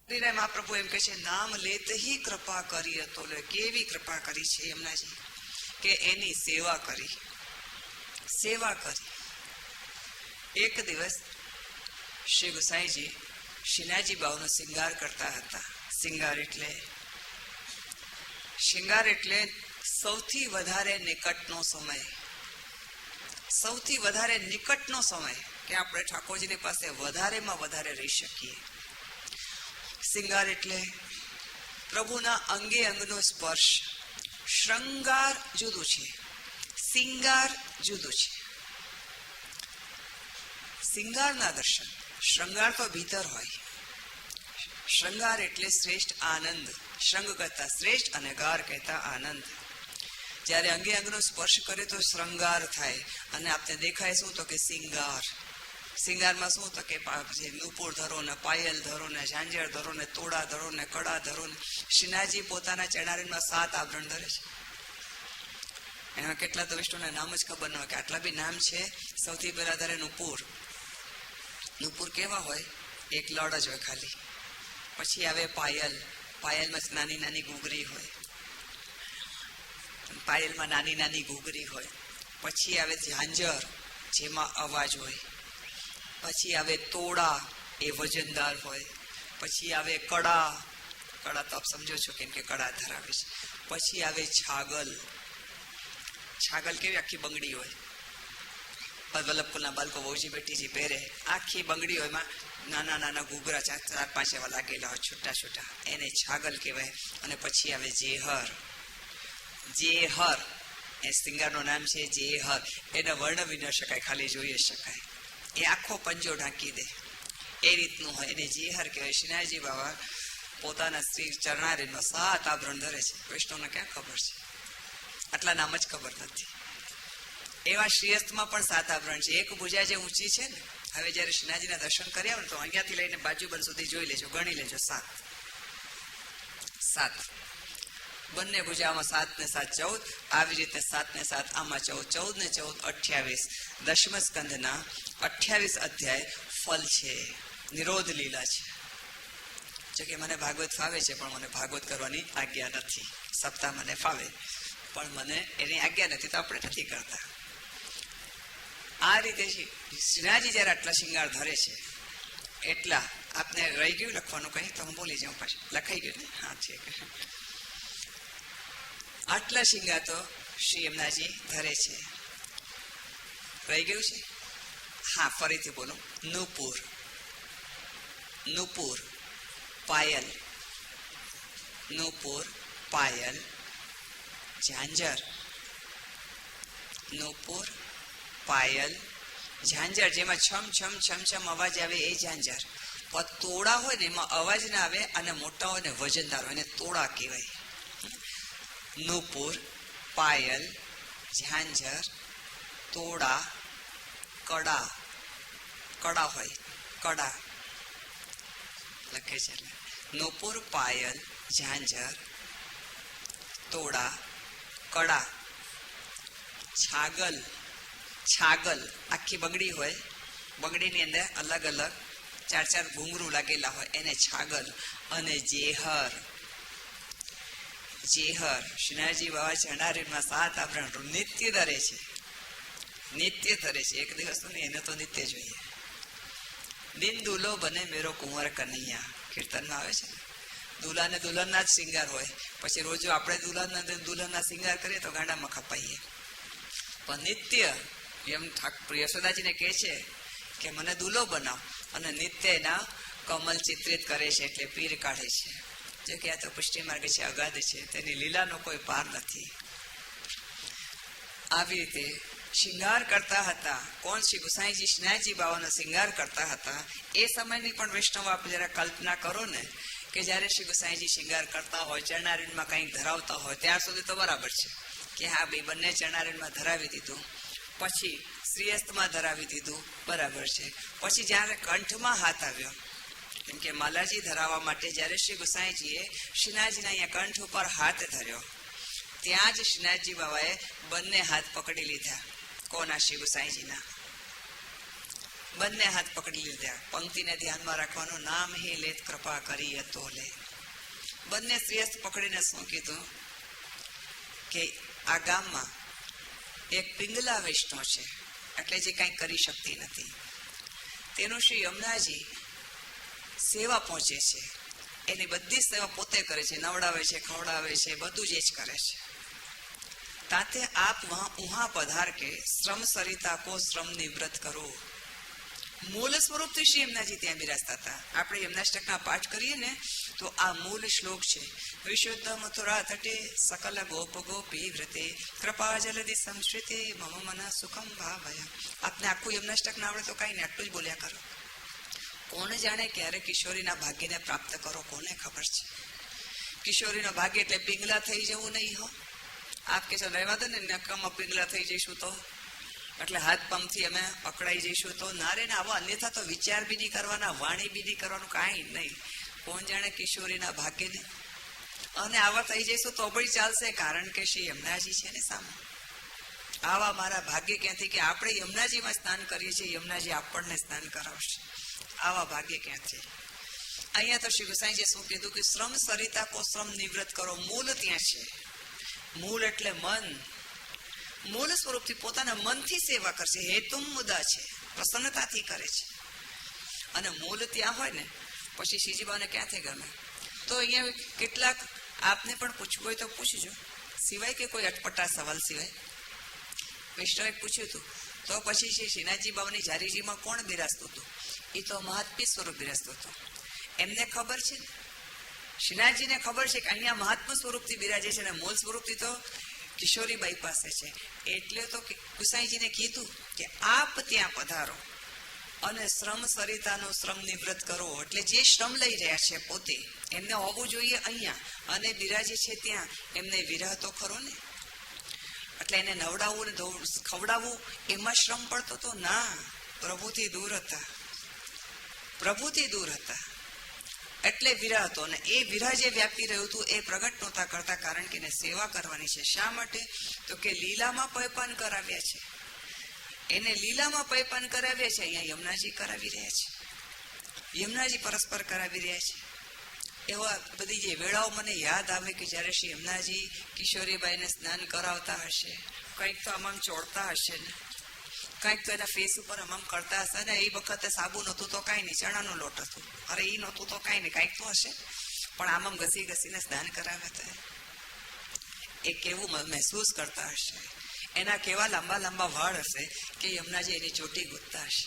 મહાપ્રભુ એમ કે છે, નામ લેત હી કૃપા કરી હતો. કેવી કૃપા કરી છે યમુનાજી, કે એની સેવા કરી. એક દિવસ શ્રી ગુસાઈજી શિનાજી બાવનો શિંગાર કરતા હતા. શિંગાર એટલે સૌથી વધારે નિકટનો સમય, કે આપણે ઠાકોરજીની પાસે વધારેમાં વધારે રહી શકીએ. શિંગાર એટલે પ્રભુના અંગે અંગનો સ્પર્શ. શૃંગાર જુદું છે, શિંગાર જુદું છે. શિંગારના દર્શન, શૃંગાર તો ભીતર હોય. શૃંગાર એટલે શ્રેષ્ઠ આનંદ, શૃંગ કરતા શ્રેષ્ઠ અને ગાર કહેતા આનંદ. જ્યારે અંગે અંગનો સ્પર્શ કરે તો શૃંગાર થાય, અને આપને દેખાય શું તો કે શિંગાર. શિંગારમાં શું તો કે નુપુર ધરો ને, પાયલ ધરો ને, ઝાંઝર ધરો ને, તોડા ધરો ને, કડા ધરો ને. શ્રીનાથજી પોતાના ચરણારીમાં 7 આભરણ ધરે છે. એમાં કેટલા તો વિષ્ણુના નામ જ ખબર ન હોય, કે આટલા બી નામ છે. સૌથી પહેલા ધરે નુપુર. નુપુર કેવા હોય? એક લડ જ હોય ખાલી. પછી આવે પાયલ. પાયલમાં નાની નાની ઘૂઘરી હોય. પછી આવે ઝાંઝર, જેમાં અવાજ હોય. પછી આવે તોડા, એ વજનદાર હોય. પછી આવે કડા. કડા તો આપ સમજો છો, કેમ કે કડા ધરાવે છે. પછી આવે છાગલ. છાગલ કેવી? આખી બંગડી હોય. વલ્લભકુલના બાળકો વહુજી બેટીજી પહેરે, આખી બંગડી હોય. એમાં નાના નાના ઘૂઘરા 4-5 એવા લાગેલા હોય, છૂટા છૂટા. એને છાગલ કહેવાય. અને પછી આવે જેહર. જેહર એ શિંગારનું નામ છે. જેહર એને વર્ણવી ન શકાય, ખાલી જોઈ શકાય. એ આખો પંજો ઢાંકી દે, એ રીતનું હોય. એને જેહર કહેવાય. શ્રીનાથજી બાબા પોતાના શ્રી ચરણારીમાં 7 આભરણ ધરે છે. વૈષ્ણવને ક્યાં ખબર છે? આટલા નામ જ ખબર નથી. એવા શ્રીયસ્તમાં પણ 7 આભરણ છે. એક ભુજા જે ઊંચી છે ને, હવે જયારે શ્રીનાથજીના દર્શન કર્યા ને, તો અહીંયાથી લઈને બાજુબંધ સુધી જોઈ લેજો, ગણી લેજો. 7 બંને ભુજામાં 7 ને 7 14. આવી રીતે 7 ને 7 આમાં 14, 14 ને 14 28. દશમ સ્કંધના 28 અધ્યાય ફલ છે. નિરોધ લીલા છે. જો કે મને ભાગવત ફાવે છે, પણ મને ભાગવત કરવાની આજ્ઞા નથી. સપ્તાહ મને ફાવે, પણ મને એની આજ્ઞા નથી, તો આપણે નથી કરતા. આ રીતે શ્રીનાથજી જયારે આટલા શિંગાર ધરે છે, એટલા આપને રહી ગયું લખવાનું કંઈ? તો હું બોલી જાઉં પાછું. લખાઈ ગયું ને? હા, છે. આટલા શિંગાર તો શ્રી યમુનાજી ધરે છે. રહી ગયું છે? હા, ફરીથી બોલું. નુપુર, નુપુર, પાયલ, નુપુર, પાયલ, ઝાંઝર, નુપુર, પાયલ, ઝાંઝર. જેમાં છમ છમ છમ છમ અવાજ આવે એ ઝાંઝર. પણ તોડા હોય ને એમાં અવાજ ના આવે, અને મોટા હોય ને વજનદાર હોય, એને તોડા કહેવાય. નુપુર, પાયલ, ઝાંઝર, તોડા, કડા. કડા હોય, કડા લખે છે. નુપુર, પાયલ, ઝાંઝર, તોડા, કડા. છાગલ. છાગલ આખી બંગડી હોય. બંગડીની અંદર અલગ અલગ 4-4 ઘૂંઘરું લાગેલા હોય, એને છાગલ. અને જેહર. જેહર શ્રીનાથજી બાબા ચરણારીમાં 7 આભરણ નિત્ય ધરે છે. નિત્ય ધરે છે. એક દિવસ તો નહીં, એને તો નિત્ય જોઈએ. દિન દુલો બને મેરો કુંવર કનૈયા, કીર્તનમાં આવે છે ને. દુલ્હા ને દુલ્હનના જ શિંગાર હોય. પછી રોજ આપણે દુલ્હનના શિંગાર કરીએ તો ગાંડામાં ખપાઈએ. પણ નિત્ય એમ યશોદાજીને કહે છે કે મને દુલ્હો બનાવ, અને નિત્ય એના કમલ ચિત્રિત કરે છે, એટલે પીર કાઢે છે. જો કે આ તો પુષ્ટિ માર્ગ છે, અગાધ છે, તેની લીલાનો કોઈ પાર નથી. આવી રીતે શિંગાર કરતા હતા. કોણ? શ્રી ગુસાઈજી શ્રીનાથજી બાબાનો શિંગાર કરતા હતા. એ સમયની પણ વૈષ્ણવ આપ જરા કલ્પના કરો ને, કે જયારે શ્રી ગુસાઈજી શિંગાર કરતા હોય, ચરણારીમાં કંઈક ધરાવતા હોય, ત્યાર સુધી તો બરાબર છે કે હા ભાઈ બંને ચરણારીમાં ધરાવી દીધું, પછી શ્રીયસ્તમાં ધરાવી દીધું, બરાબર છે. પછી જ્યારે કંઠમાં હાથ આવ્યો, કેમ કે માલાજી ધરાવવા માટે જ્યારે શ્રી ગુસાઈજીએ શ્રીનાથજીના અહીંયા કંઠ ઉપર હાથ ધર્યો, ત્યાં જ શ્રીનાથજી બાબાએ બંને હાથ પકડી લીધા. કોના? શ્રી ગુસાઈજીના. બંને હાથ પકડી લીધા. પંક્તિને ધ્યાનમાં રાખવાનું. નામ હે લેત કૃપા કરી તો લે. બંને શ્રેષ્ઠ પકડીને શું કીધું કે આ ગામમાં એક પિંગલા વૈષ્ણવ છે, એટલે જે કંઈ કરી શકતી નથી, તેનું શ્રી યમુનાજી સેવા પહોંચે છે. એની બધી સેવા પોતે કરે છે, નવડાવે છે, ખવડાવે છે, બધું જ એ જ કરે છે. તાતે આપ ઉહા પધાર કે શ્રમ સરિતા કો શ્રમ નિવૃત્ત કરો. મૂળ સ્વરૂપથી શ્રી યમુનાજી ત્યાં બિરાજતા હતા. આપણે યમુનાષ્ટકના પાઠ કરીએ ને તો આ મૂળ શ્લોક છે. વિશુદ્ધ મથુરા તટે સકલ ગોપ ગોપી વ્રતે કૃપા જલધિ સંશ્રિતે મમ મન સુખમ ભાવયા. આપને આખું યમુનાષ્ટક ના આવડે તો કઈ ને આટલું જ બોલ્યા કરો. કોણ જાણે ક્યારે કિશોરીના ભાગ્યને પ્રાપ્ત કરો, કોને ખબર છે. કિશોરીનો ભાગ્ય એટલે પિંગલા થઈ જવું નહીં હો. આપ કે છો રહેવા દો ને, નકામાં પિંગલા થઈ જઈશું તો, એટલે હાથ પંપથી અમે પકડાઈ જઈશું તો. નારે ને આવો અન્યથા તો વિચાર બી નહીં કરવાના, વાણી બી નહીં કરવાનું, કાંઈ નહીં. કોણ જાણે કિશોરીના ભાગ્યને. અને આવા થઈ જઈશું તો પણ ચાલશે, કારણ કે શ્રી યમુનાજી છે ને સામે. આવા મારા ભાગ્ય ક્યાંથી કે આપણે યમુનાજીમાં સ્નાન કરીએ છીએ, યમુનાજી આપણને સ્નાન કરાવશે. આવા ભાગ્ય ક્યાંથી. અહીંયા તો શ્રી ગુસાઈજીએ શું કીધું કે શ્રમ સરિતા કો શ્રમ નિવૃત્ત કરો. મૂળ ત્યાં છે. મૂળ એટલે મન. મૂળ સ્વરૂપથી પોતાના મનથી સેવા કરશે. હેતુ મુદ્દા છે, પ્રસન્નતાથી કરે છે. અને મૂળ ત્યાં હોય ને પછી શ્રીજીબાને ક્યાંથી ગમે. તો અહીંયા કેટલાક આપને પણ પૂછવું હોય તો પૂછજો, સિવાય કે કોઈ અટપટા સવાલ સિવાય. વૈષ્ણવે પૂછ્યું હતું તો પછી શ્રી શ્રીનાથજી બાબાની જારીજીમાં કોણ બિરાજતું હતું? એ તો મહાત્મી સ્વરૂપ બિરાજતું હતું. એમને ખબર છે ને, શ્રીનાથજીને ખબર છે કે અહીંયા મહાત્મા સ્વરૂપથી બિરાજે છે, અને મૂળ સ્વરૂપથી તો કિશોરીબાઈ પાસે છે. એટલે તો ગુસાઈજીને કીધું કે આપ ત્યાં પધારો અને શ્રમ સરિતાનો શ્રમ નિવૃત્ત કરો. એટલે જે શ્રમ લઈ રહ્યા છે પોતે, એમને હોવું જોઈએ અહીંયા, અને બિરાજે છે ત્યાં એમને વિરહ તો ખરો ને. એટલે એને નવડાવવું ને ખવડાવવું એમાં શ્રમ પડતો તો ના. પ્રભુથી દૂર હતા, પ્રભુથી દૂર હતા, એટલે વિરહ હતો. અને એ વિરહ જે વ્યાપી રહ્યું હતું એ પ્રગટ નહોતા કરતા, કારણ કે એને સેવા કરવાની છે. શા માટે? તો કે લીલામાં પયપાન કરાવ્યા છે. એને લીલામાં પયપાન કરાવ્યા છે. અહીંયા યમુનાજી કરાવી રહ્યા છે. યમુનાજી પરસ્પર કરાવી રહ્યા છે. એવા બધી જે વેળાઓ મને યાદ આવે કે જ્યારે શ્રી યમુનાજી કિશોરીબાઈને સ્નાન કરાવતા હશે, કંઈક તો આમ ચોડતા હશે ને, કંઈક તો એના ફેસ ઉપર આમ કરતા હશે ને. એ વખતે સાબુ નહોતું તો કાંઈ નહીં, ચણાનો લોટ હતું. અરે એ નહોતું તો કાંઈ નહીં, કાંઈક તો હશે. પણ આમ ઘસી ઘસીને સ્નાન કરાવ્યા હતા. એ કેવું મહેસૂસ કરતા હશે. એના કેવા લાંબા લાંબા વાળ હશે કે યમુનાજી એની ચોટી ગૂંથતા હશે.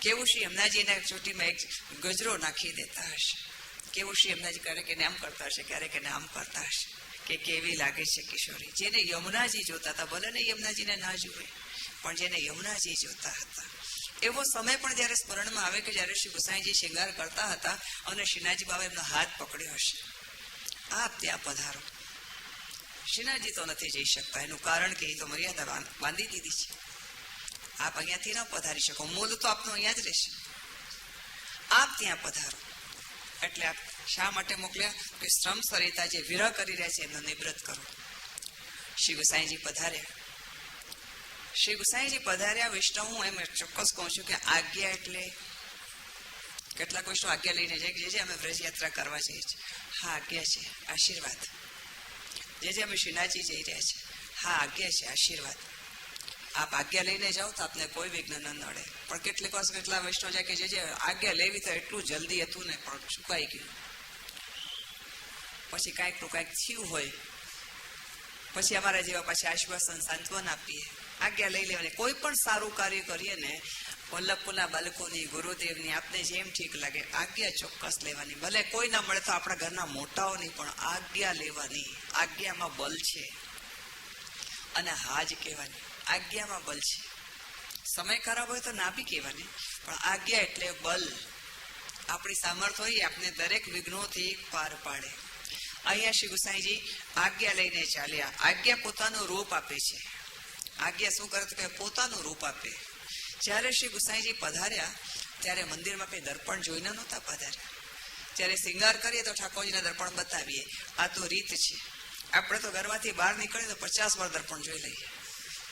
કેવું શ્રી યમુનાજી એના ચોટીમાં એક ગજરો નાખી દેતા હશે. કેવું શ્રી યમુનાજી ક્યારેક એને આમ કરતા હશે, ક્યારેક એને આમ કરતા હશે કે કેવી લાગે છે કિશોરી. જેને યમુનાજી જોતા હતા, ભલે ને યમુનાજીને ના જુએ, પણ જેને યમુનાજી જોતા હતા. એવો સમય પણ જ્યારે સ્મરણમાં આવે કે જ્યારે શ્રી ગુસાઈજી શૃંગાર કરતા હતા અને શ્રીનાથજી બાબા એમનો હાથ પકડ્યો હશે. આપ ત્યાં પધારો. શ્રીનાથજી તો નથી જઈ શકતા, એનું કારણ કે એ તો મર્યાદા બાંધી દીધી છે. આપ અહીંયાથી ન પધારી શકો. મૂળ તો આપનું અહીંયા જ રહેશે. આપ ત્યાં પધારો. એટલે આપ શા માટે મોકલ્યા? કે શ્રમ સરિતા જે વિરહ કરી રહ્યા છે એમનો નિવૃત્ત કરો. શ્રી ગુસાઈજી પધાર્યા. શ્રી ગુસાઈજી પધાર્યા. વૈષ્ણવ હું એમ ચોક્કસ કહું છું કે આજ્ઞા એટલે કેટલાક વૈષ્ણવ આજ્ઞા લઈને જાય જે અમે વ્રજયાત્રા કરવા જઈએ છીએ. હા આજ્ઞા છે, આશીર્વાદ. જે અમે શ્રીનાથજી જઈ રહ્યા છે, હા આજ્ઞા છે, આશીર્વાદ. આપ આજ્ઞા લઈને જાઓ તો આપને કોઈ વિઘ્ન ન નડે. પણ કેટલીક વાર કેટલા વૈષ્ણવ જાય કે જે આજ્ઞા લેવી તો એટલું જલ્દી હતું ને, પણ ચૂકાઈ ગયું. પછી કાંઈક નું કાંઈક થયું હોય, પછી અમારા જેવા પાછી આશ્વાસન સાંત્વન આપીએ. આજ્ઞા લઈ લેવાની. કોઈ પણ સારું કાર્ય કરીએ ને, વલ્લભપુરના બાળકોની, ગુરુદેવની, આપને જેમ ઠીક લાગે આજ્ઞા ચોક્કસ લેવાની. ભલે કોઈ ના મળે તો આપણા ઘરના મોટાઓની પણ આજ્ઞા લેવાની. આજ્ઞામાં બલ છે. અને હા જ કહેવાની. આજ્ઞામાં બલ છે. સમય ખરાબ હોય તો ના બી કહેવાની, પણ આજ્ઞા એટલે બલ. આપણી સામર્થ્ય હોય આપને દરેક વિઘ્નોથી પાર પાડે. અહીંયા શ્રી ગુસાઈજી આજ્ઞા લઈને ચાલ્યા. આજ્ઞા પોતાનું રૂપ આપે છે. આજ્ઞા શું કરે તો કે પોતાનું રૂપ આપે. જ્યારે શ્રી ગુસાઈજી પધાર્યા ત્યારે મંદિરમાં કઈ દર્પણ જોઈને નહોતા પધાર્યા. જ્યારે શૃંગાર કરીએ તો ઠાકોરજીના દર્પણ બતાવીએ. આ તો રીત છે. આપણે તો ઘરમાંથી બહાર નીકળીએ તો 50 વાર દર્પણ જોઈ લઈએ,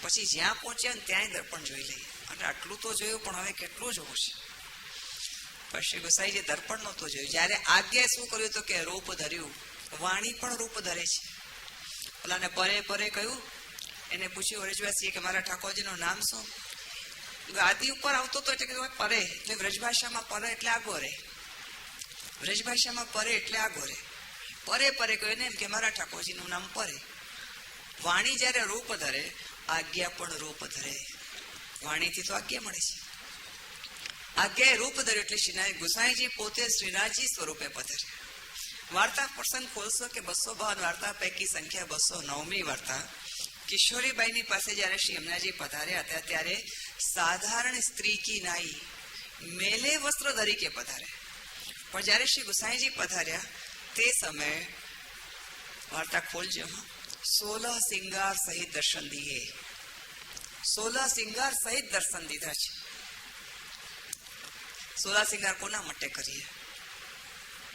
પછી જ્યાં પહોંચ્યા ને ત્યાંય દર્પણ જોઈ લઈએ. અને આટલું તો જોયું, પણ હવે કેટલું જોવું છે? પણ શ્રી ગોસાઈજી દર્પણ નહોતું જોયું. જયારે આજ્ઞાએ શું કર્યું તો કે રૂપ ધર્યું. વાણી પણ રૂપ ધરે છે. ઓલાને પરે પરે કહ્યું, એને પૂછ્યું વ્રજવાસીએ કે મારા ઠાકોરજીનું નામ શું? ગાદી ઉપર આવતો તો એટલે પરે, એટલે વ્રજભાષામાં પરે એટલે આગો રે. વ્રજભાષામાં પરે એટલે આગો રે. પરે પરે કહ્યું ને એમ કે મારા ઠાકોરજીનું નામ પરે. વાણી જયારે રૂપ ધરે, આજ્ઞા પણ રૂપ ધરે. વાણીથી તો આજ્ઞા મળે છે. આજ્ઞાએ રૂપ ધર્યું એટલે શ્રીનાથ ગોસાઈજી પોતે શ્રીનાથજી સ્વરૂપે પધાર્યા. વાર્તા પ્રસંગ ખોલશો કે 252 વાર્તા પૈકી સંખ્યા 209મી વાર્તા. કિશોરીબાઈની પાસે જયારે શ્રી યમુનાજી પધાર્યા હતા ત્યારે સાધારણ સ્ત્રી કી નાઈ મેલે વસ્ત્ર તરીકે પધાર્યા. પણ જયારે શ્રી ગોસાઈજી પધાર્યા તે સમયે વાર્તા ખોલજો. 16 સિંગાર સહિત દર્શન દીએ. 16 સિંગાર સહિત દર્શન દીધા છે. 16 સિંગાર કોના માટે કરીએ?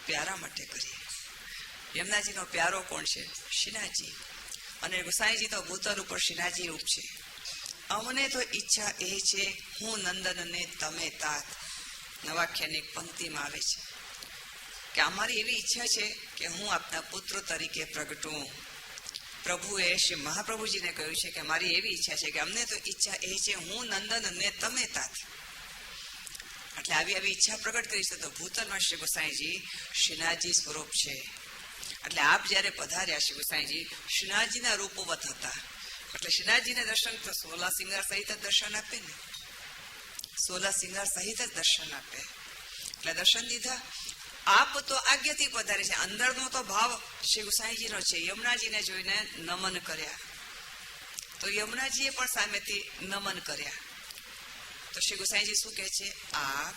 પ્યારા માટે કરીએ. યમુનાજીનો પ્યારો કોણ છે? શ્રીનાથજી. અને ગોસાઈજી તો ભૂતલ ઉપર શ્રીનાથજી રૂપ છે. અમને તો ઈચ્છા એ છે, હું નંદન ને તમે તાત. નવાખ્યાની પંક્તિમાં આવે છે કે અમારી એવી ઈચ્છા છે કે હું આપના પુત્ર તરીકે પ્રગટું. પ્રભુએ શ્રી મહાપ્રભુજીને કહ્યું છે કે મારી એવી ઈચ્છા છે કે અમને તો ઈચ્છા એ છે, હું નંદન ને તમે તાત. એટલે આવી ઈચ્છા પ્રગટ કરી છે. તો ભૂતલમાં શ્રી ગોસાઈજી શ્રીનાથજી સ્વરૂપ છે. એટલે આપ જયારે પધાર્યા શ્રી ગોસાઈજી શ્રીનાથજીના રૂપવત હતા. એટલે શ્રીનાથજીને દર્શન તો 16 સિંગાર સહિત જ દર્શન આપે ને. 16 સિંગાર સહિત જ દર્શન આપે. એટલે દર્શન દીધા. આપ તો આજ્ઞાથી પધારે છે. અંદરનો તો ભાવ શ્રી ગોસાઈજીનો છે. યમુનાજીને જોઈને નમન કર્યા. તો યમુનાજીએ પણ સામેથી નમન કર્યા. તો શ્રી ગોસાઈજી શું કહે છે? આપ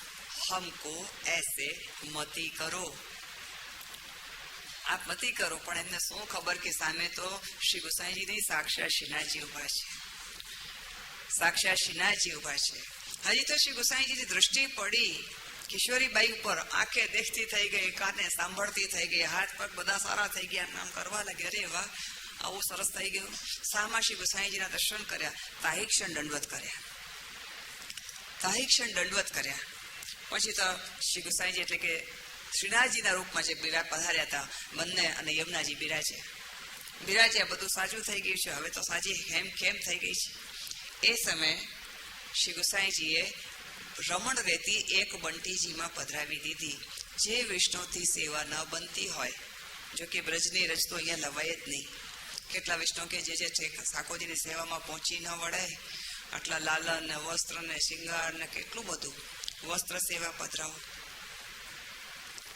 હમકો એસે મતી કરો. આપ મતી કરો. પણ એમને શું ખબર કે સામે તો શ્રી ગોસાઈજી નહીં, સાક્ષાત શ્રીનાથજી ઉભા છે. સાક્ષાત શ્રીનાથજી ઉભા છે. હજી તો શ્રી ગોસાઈજીની દ્રષ્ટિ પડી કિશોરીબાઈ ઉપર. આંખે દેખતી થઈ ગઈ, કાને સાંભળતી થઈ ગઈ, હાથ પગ બધા સારા થઈ ગયા, નામ કરવા લાગે. અરે વાહ, આવું સરસ થઈ ગયું. સામા શ્રી ગોસાઈજીના દર્શન કર્યા. તાહિક્ષણ દંડવત કર્યા. તાહિક્ષણ દંડવત કર્યા. પછી તો શ્રી ગોસાઈજી એટલે કે શ્રીનાથજીના રૂપમાં જે પધાર્યા હતા બંને, અને યમુનાજી બિરાજ્યા. બધું સાચું થઈ ગયું છે. હવે તો સાજી ખેમ થઈ ગઈ છે. એ સમયે શ્રી ગોસાઈજીએ રમણ રેતી એક બંટીજીમાં પધરાવી દીધી. જે વિષ્ણુથી સેવા ન બનતી હોય, જો કે બ્રજની રજ તો અહીંયા લવાય જ નહીં. કેટલા વિષ્ણુ કે જે ઠાકોરજીની સેવામાં પહોંચી ન વળે, આટલા લાલન ને વસ્ત્ર ને શિંગાર ને કેટલું બધું. વસ્ત્ર સેવા પધરાવો,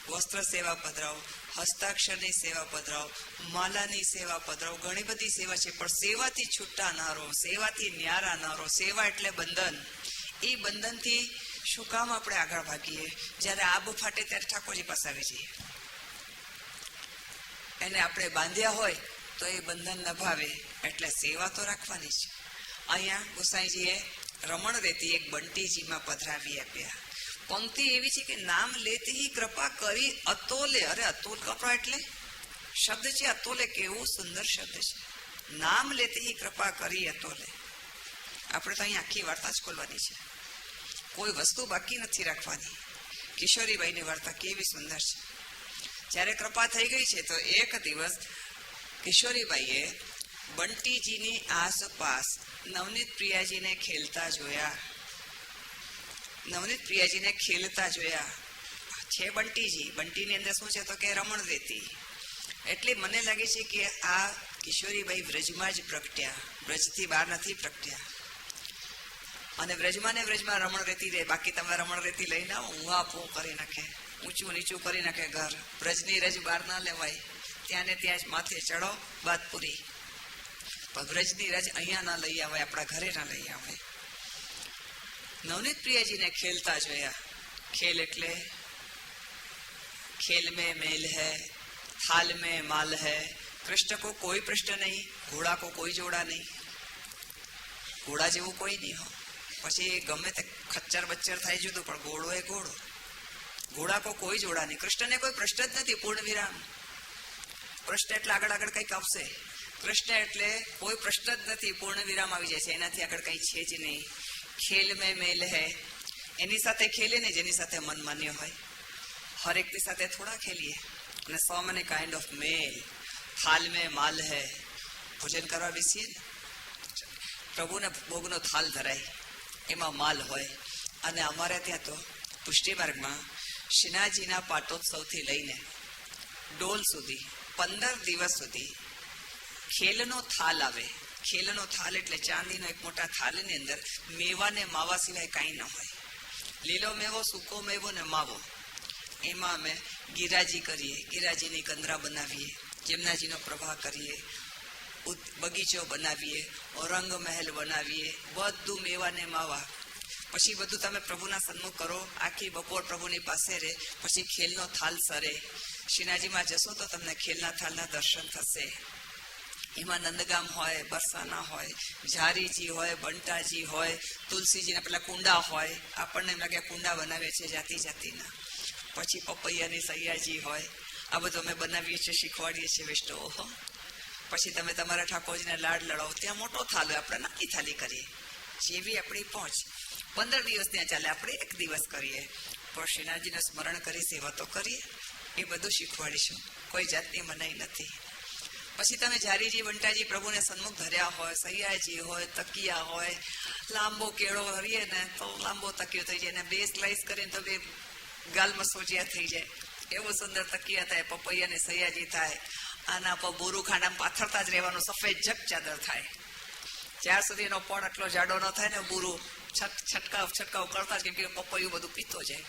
વસ્ત્ર સેવા પધરાવો, હસ્તાક્ષરની સેવા પધરાવો, માલાની સેવા પધરાવો. ઘણી બધી સેવા છે. પણ સેવાથી છૂટા ના રહો, સેવાથી ન્યારા ના રહો. સેવા એટલે બંધન. એ બંધનથી શું કામ આપણે આગળ ભાગીએ? જયારે આબ ફાટે ત્યારે ઠાકોરજી પાસે આવી જઈએ. એને આપણે બાંધ્યા હોય તો એ બંધન નભાવે. એટલે સેવા તો રાખવાની છે. અહીંયા ગોસાઈજીએ રમણ રેતી એક બંટીજીમાં પધરાવી આપ્યા. પંક્તિ એવી છે કે નામ લેતી કૃપા કરી અતોલે. અરે અતોલ કૃપા એટલે શબ્દ છે અતોલે. કેવું સુંદર શબ્દ છે. નામ લેતી કૃપા કરી અતોલે. આપણે તો અહીં આખી વાર્તા જ ખોલવાની છે. કોઈ વસ્તુ બાકી નથી રાખવાની. કિશોરીબાઈની વાર્તા કેવી સુંદર છે. જ્યારે કૃપા થઈ ગઈ છે તો એક દિવસ કિશોરીબાઈએ બંટીજીની આસપાસ નવનીત પ્રિયાજીને ખેલતા જોયા. નવનીત પ્રિયાજીને ખેલતા જોયા છે. બંટીજી, બંટીની અંદર શું છે તો કે રમણ રેતી. એટલે મને લાગે છે કે આ કિશોરીબાઈ બ્રજમાં જ પ્રગટ્યા, બ્રજથી બહાર નથી પ્રગટ્યા. અને બ્રજમાં ને બ્રજમાં રમણ રેતી રહે. બાકી તમે રમણ રેતી લઈને આવો, ઊંઘા પૂ કરી નાખે, ઊંચું નીચું કરી નાખે ઘર. બ્રજની રજ બહાર ના લેવાય. ત્યાં ને ત્યાં જ માથે ચડો, બાત પૂરી. પણ બ્રજની રજ અહીંયા ના લઈ આવે, આપણા ઘરે ના લઈ આવે. નવનીત પ્રિયાજીને ખેલતા જોયા. ખેલ એટલે खेल में मेल है, थाल में माल है. कृष्ण को कोई प्रश्न नहीं, घोड़ा को कोई जोड़ा नहीं. ઘોડા જેવું કોઈ નહીં હો. પછી ગમે તે ખચ્ચર બચ્ચર થાય જુદું, પણ ઘોડો એ ઘોડો. ઘોડા કો કોઈ જોડા નહીં. કૃષ્ણને કોઈ પ્રશ્ન જ નથી. પૂર્ણ વિરામ. પ્રશ્ન એટલે આગળ આગળ કંઈક આવશે. કૃષ્ણ એટલે કોઈ પ્રશ્ન જ નથી, પૂર્ણ વિરામ આવી જાય છે. એનાથી આગળ કંઈ છે જ નહીં. ખેલ મેં મેલ હૈ, એની સાથે ખેલે ને જેની સાથે મન માન્ય હોય. હરેકની સાથે થોડા ખેલીએ. અને સો મને કાઇન્ડ ઓફ મેલ, થાલ મેં માલ હૈ. ભોજન કરવા બેસીએ ને, પ્રભુને ભોગનો થાલ ધરાય, એમાં માલ હોય. અને અમારે ત્યાં તો પુષ્ટિ માર્ગમાં શ્રીનાથજીના પાટોત્સવથી લઈને ડોલ સુધી 15 દિવસ સુધી ખેલનો થાલ આવે. ખેલનો થાલ એટલે ચાંદીનો એક મોટા થાલની અંદર મેવા ને માવા સિવાય કાંઈ ન હોય. લીલો મેવો, સૂકો મેવો ને માવો. એમાં અમે ગિરાજી કરીએ, ગિરાજીની કંદરા બનાવીએ, જમનાજીનો પ્રવાહ કરીએ, બગીચો બનાવીએ, રંગ મહેલ બનાવીએ, બધું મેવા ને માવા. પછી બધું તમે પ્રભુના સન્મુખ કરો. આખી બપોર પ્રભુની પાસે રહે. પછી ખેલનો થાલ સરે. શ્રીનાથજીમાં જશો તો તમને ખેલના થાલના દર્શન થશે. એમાં નંદગામ હોય, બરસાના હોય, ઝારીજી હોય, બંટાજી હોય, તુલસીજીના પેલા કુંડા હોય. આપણને એમ લાગે કુંડા બનાવે છે જાતિ જાતિના. પછી પપૈયાની સૈયાજી હોય. આ બધું અમે બનાવીએ છીએ, શીખવાડીએ છીએ વૈષ્ણવો. પછી તમે તમારા ઠાકોરજીને લાડ લડાવો. ત્યાં મોટો થાલ હોય, આપણે નાની થાલી કરીએ. જેવી આપણી પહોંચ. 15 દિવસ ત્યાં ચાલે, આપણે 1 દિવસ કરીએ. પણ શ્રીનાથજીને સ્મરણ કરી સેવા તો કરીએ. એ બધું શીખવાડીશું. કોઈ જાતની મનાઈ નથી. પછી તમે ઝારીજી, બંટાજી પ્રભુને સન્મુખ ધર્યા હોય, સૈયાજી હોય, તકિયા હોય, લાંબો કેળો હરીએ ને તો લાંબો તકિયો થઈ જાય. ને 2 સ્લાઇસ કરીને તો 2 ગાલમાં સોજિયા થઈ જાય. એવું સુંદર તકિયા થાય. પપૈયા ને સૈયાજી થાય. આના પર બોરું ખાંડામાં પાથરતા જ રહેવાનું. સફેદ જગ ચાદર થાય. જ્યાં સુધી એનો પણ આટલો જાડો ન થાય ને, બુરું છટકાવ કરતા જ, કેમ કે પપૈયું બધું પીતો જાય.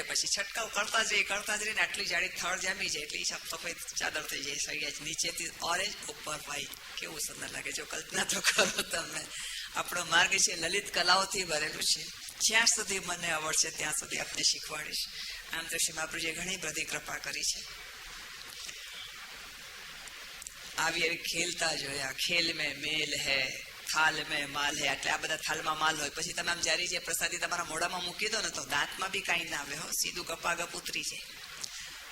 પછી છટકાવ કરતા જ રહીને આટલી જાડી થળ જામી જાય એટલે સફેદ ચાદર થઈ જાય. સૈયા નીચેથી ઓરેન્જ, ઉપર વ્હાઈટ. કેવું સુંદર લાગે. જો કલ્પના તો કરો તમે. આપણો માર્ગ છે લલિત કલાઓથી ભરેલું છે. જ્યાં સુધી મને આવડશે ત્યાં સુધી આપને શીખવાડીશ. આમ તો શ્રી મહાપ્રભુજીએ ઘણી બધી કૃપા કરી છે. આવી ખેલતા જોયા. ખેલ મેં મેલ હૈ, થાલ મેં માલ હૈ. એટલે આ બધા થાલમાં માલ હોય. પછી તમે આમ જારી જે પ્રસાદી તમારા મોઢામાં મૂકી દો ને તો દાંતમાં બી કાંઈ ના આવે. હો, સીધું ગપાગપ ઉતરી જાય.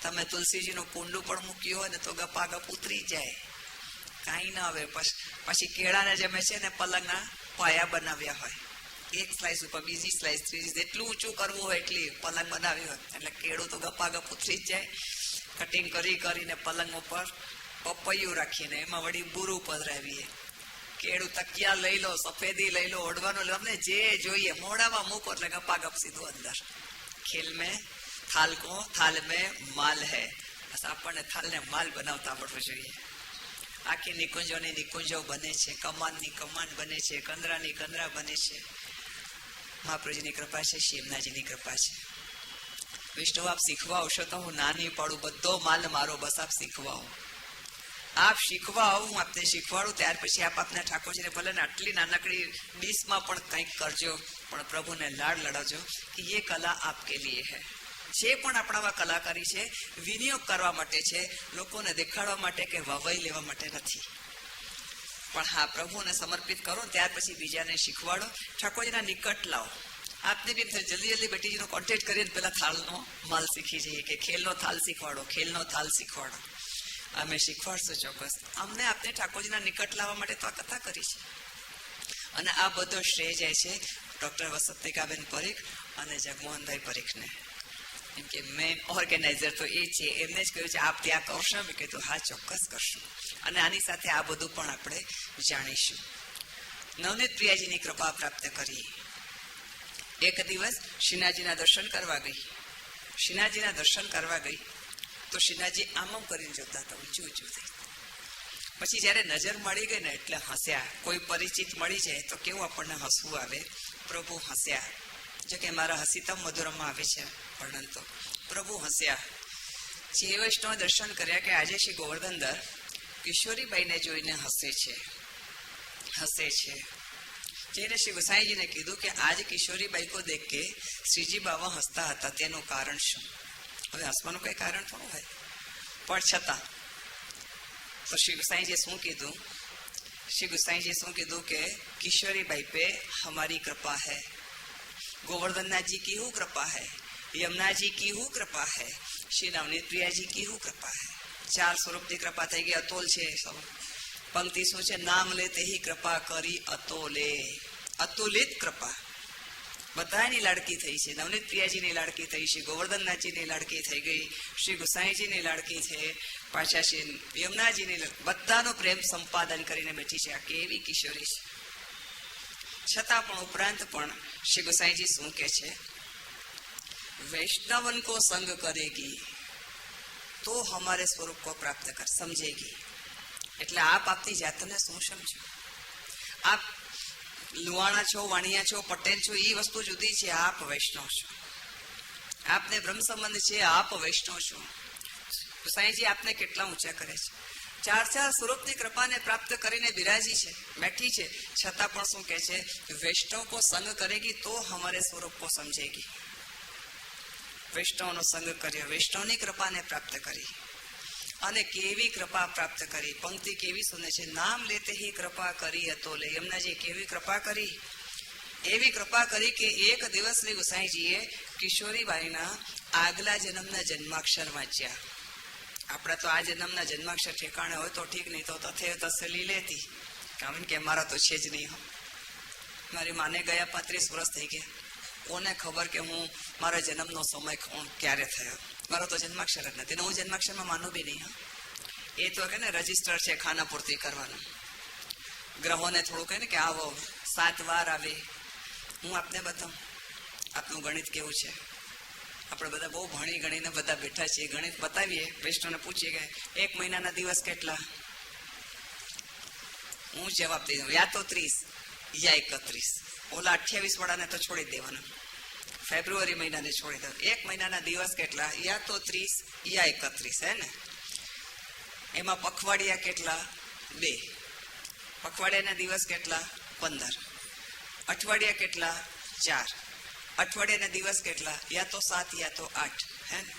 તમે તુલસીજીનું કુંડું પણ મૂક્યું હોય ને તો ગપાગપ ઉતરી જાય, કાંઈ ના આવે. પછી કેળાને જમે છે ને પલંગના પાયા બનાવ્યા હોય. 1 સ્લાઇસ ઉપર બીજી સ્લાઇસ, ત્રીજી, જેટલું ઊંચું કરવું હોય એટલી પલંગ બનાવી હોય. એટલે કેળું તો ગપાગપ ઉતરી જ જાય. કટિંગ કરીને પલંગ ઉપર પપૈયું રાખીને એમાં વળી બુરું પધરાવીએ. કેળું તકિયા લઈ લો, સફેદી લઈ લો, ઓઢવાનું લો, અમને જે જોઈએ મોઢામાં મૂકો એટલે ગપાગપ સીધું અંદર. ખેલ મેં થાલ કો, થાલ મેં માલ હૈ. બસ આપણને થાલને માલ બનાવતા આવડવું જોઈએ. આખી નિકુંજોની નિકુંજો બને છે, કમાનની કમાન બને છે, કંદરાની કંદરા બને છે. મહાપ્રભુજીની કૃપા છે, શિવનાજીની કૃપા છે. વિષ્ણુ આપ શીખવા આવશો તો હું નાની પડું. બધો માલ મારો, બસ આપ શીખવાઓ. આપ શીખવા આવો, હું આપને શીખવાડું. ત્યાર પછી આપ આપના ઠાકોરજીને ભલે ને આટલી નાનકડી ડીશમાં પણ કંઈક કરજો, પણ પ્રભુને લાડ લડાવજો કે ये કલા આપકે लिए है. જે પણ આપણામાં કલાકારી છે વિનિયોગ કરવા માટે છે, લોકોને દેખાડવા માટે કે વાવાઈ લેવા માટે નથી. પણ હા, પ્રભુને સમર્પિત કરો. ત્યાર પછી બીજાને શીખવાડો. ઠાકોરજીના નિકટ લાવો. આપને બી જલ્દી બેટીજીનો કોન્ટેક્ટ કરીને પેલા થાળનો માલ શીખી જઈએ કે ખેલનો થાલ શીખવાડો, ખેલનો થાલ શીખવાડો. અમે શીખવાડશું ચોક્કસ. અમને આપને ઠાકોરજીના નિકટ લાવવા માટે તો આ કથા કરી છે. અને આ બધો શ્રેય જાય છે ડૉક્ટર વસંતિકાબેન પરીખ અને જગમોહનભાઈ પરીખને. એમ કે મેન ઓર્ગેનાઇઝર તો એ છે. એમને જ કહ્યું છે આપ ત્યાં કરશો. મેં કીધું હા, ચોક્કસ કરશું. અને આની સાથે આ બધું પણ આપણે જાણીશું. નવનીત પ્રિયાજીની કૃપા પ્રાપ્ત કરી. એક દિવસ શ્રીનાથજીના દર્શન કરવા ગઈ. તો શ્રીનાથજી આમ કરીને જોતા હતા, ઊંચું થઈ. પછી જયારે નજર મળી ગઈ ને એટલે હસ્યા. કોઈ પરિચિત મળી જાય તો કેવું આપણને હસવું આવે. પ્રભુ હસ્યા. જો કે મારા હસીતમ મધુરમાં આવે છે વર્ણન, તો પ્રભુ હસ્યા. જે વૈષ્ણવ દર્શન કર્યા કે આજે શ્રી ગોવર્ધનદર કિશોરીબાઈને જોઈને હસે છે. જેને શ્રી ગુસાઈજીને કીધું કે આજ કિશોરીબાઈ કો દેખ કે શ્રીજી બાવા હસતા હતા, તેનું કારણ શું? હવે હસવાનું કઈ કારણ થોડું હોય, પણ છતાં તો શ્રી ગુસાઈજીએ શું કીધું કે કિશોરીબાઈ पे हमारी कृपा है, गोवर्धननाथ जी की हूँ कृपा है, यमुना जी की हूँ कृपा है, श्री नवनीत प्रिया जी की हूँ कृपा है. 4 સ્વરૂપની કૃપા થઈ ગઈ. અતોલ છે. પંક્તિ શું છે? નામ લે તે હી કૃપા કરી અતોલે. અતુલિત કૃપા. બધાની લાડકી થઈ છે. નવનીત પ્રિયાજીની લાડકી થઈ છે, ગોવર્ધનનાથજીની લાડકી થઈ ગઈ, શ્રી ગુસાઈજીની લાડકી છે, પાછા શ્રી યમુનાજીની, બધાનો પ્રેમ સંપાદન કરીને બેઠી છે. આ કેવી કિશોરી છે. છતાં પણ ઉપરાંત પણ શ્રી ગુસાઈજી શું કે છે? વૈષ્ણવન કો સંગ કરેગી તો હમારે સ્વરૂપ કો પ્રાપ્ત કર સમજેગી. એટલે આપ આપની જાતને શું સમજો? આપ લુવાણા છો, વાણિયા છો, પટેલ છો, એ વસ્તુ જુદી છે. આપ વૈષ્ણવ છો, આપને બ્રહ્મ સંબંધ છે, આપ વૈષ્ણવ છો. સાંઈજી આપને કેટલા ઊંચા કરે છે. ચાર સ્વરૂપની કૃપાને પ્રાપ્ત કરીને બિરાજી છે, બેઠી છે, છતાં પણ શું કહે છે? વૈષ્ણવ કો સંગ કરેગી તો હમારે સ્વરૂપ કો સમજેગી. વૈષ્ણવનો સંગ કર્યો, વૈષ્ણવની કૃપાને પ્રાપ્ત કરી. અને કેવી કૃપા પ્રાપ્ત કરી. પંક્તિ કેવી સુને છે? નામ લેતે હી કૃપા કરી હતો લે. યમુનાજી કેવી કૃપા કરી? એવી કૃપા કરી કે એક દિવસ શ્રી ગુસાઈજીએ કિશોરીબાઈના આગલા જન્મના જન્માક્ષર વાંચ્યા. આપણે તો આ જન્મના જન્માક્ષર ઠેકાણે હોય તો ઠીક, નહીં તો તથે તસે લીલેતી. કારણ કે મારા તો છે જ નહીં. મારી માને ગયા 35 વર્ષ થઈ ગયા. કોને ખબર કે હું મારા જન્મનો સમય ક્યારે થયો? મારો તો જન્માક્ષર જ નથી. હું જન્માક્ષરમાં માનું બી નહીં. એ તો કે ને રજીસ્ટર છે ખાના પૂર્તિ કરવાનું. ગ્રહોને થોડું કહે ને કે આવો 7 વાર આવે. હું આપને બતાવું આપનું ગણિત કેવું છે. આપણે બધા બહુ ભણી ગણીને બધા બેઠા છીએ. ગણિત બતાવીએ, વૈષ્ણવને પૂછીએ કે 1 મહિનાના દિવસ કેટલા? હું જવાબ દઈ દઉં, યા તો 30 યા 31. ઓલા 28 વાળાને તો છોડી દેવાના. ફેબ્રુઆરી મહિનાને છોડી દો. 1 મહિનાના દિવસ કેટલા? યા તો 30 યા 31. હે ને? એમાં પખવાડિયા કેટલા? 2. પખવાડિયાના દિવસ કેટલા? 15. અઠવાડિયા કેટલા? 4. અઠવાડિયાના દિવસ કેટલા? યા તો 7 યા તો 8. હે ને?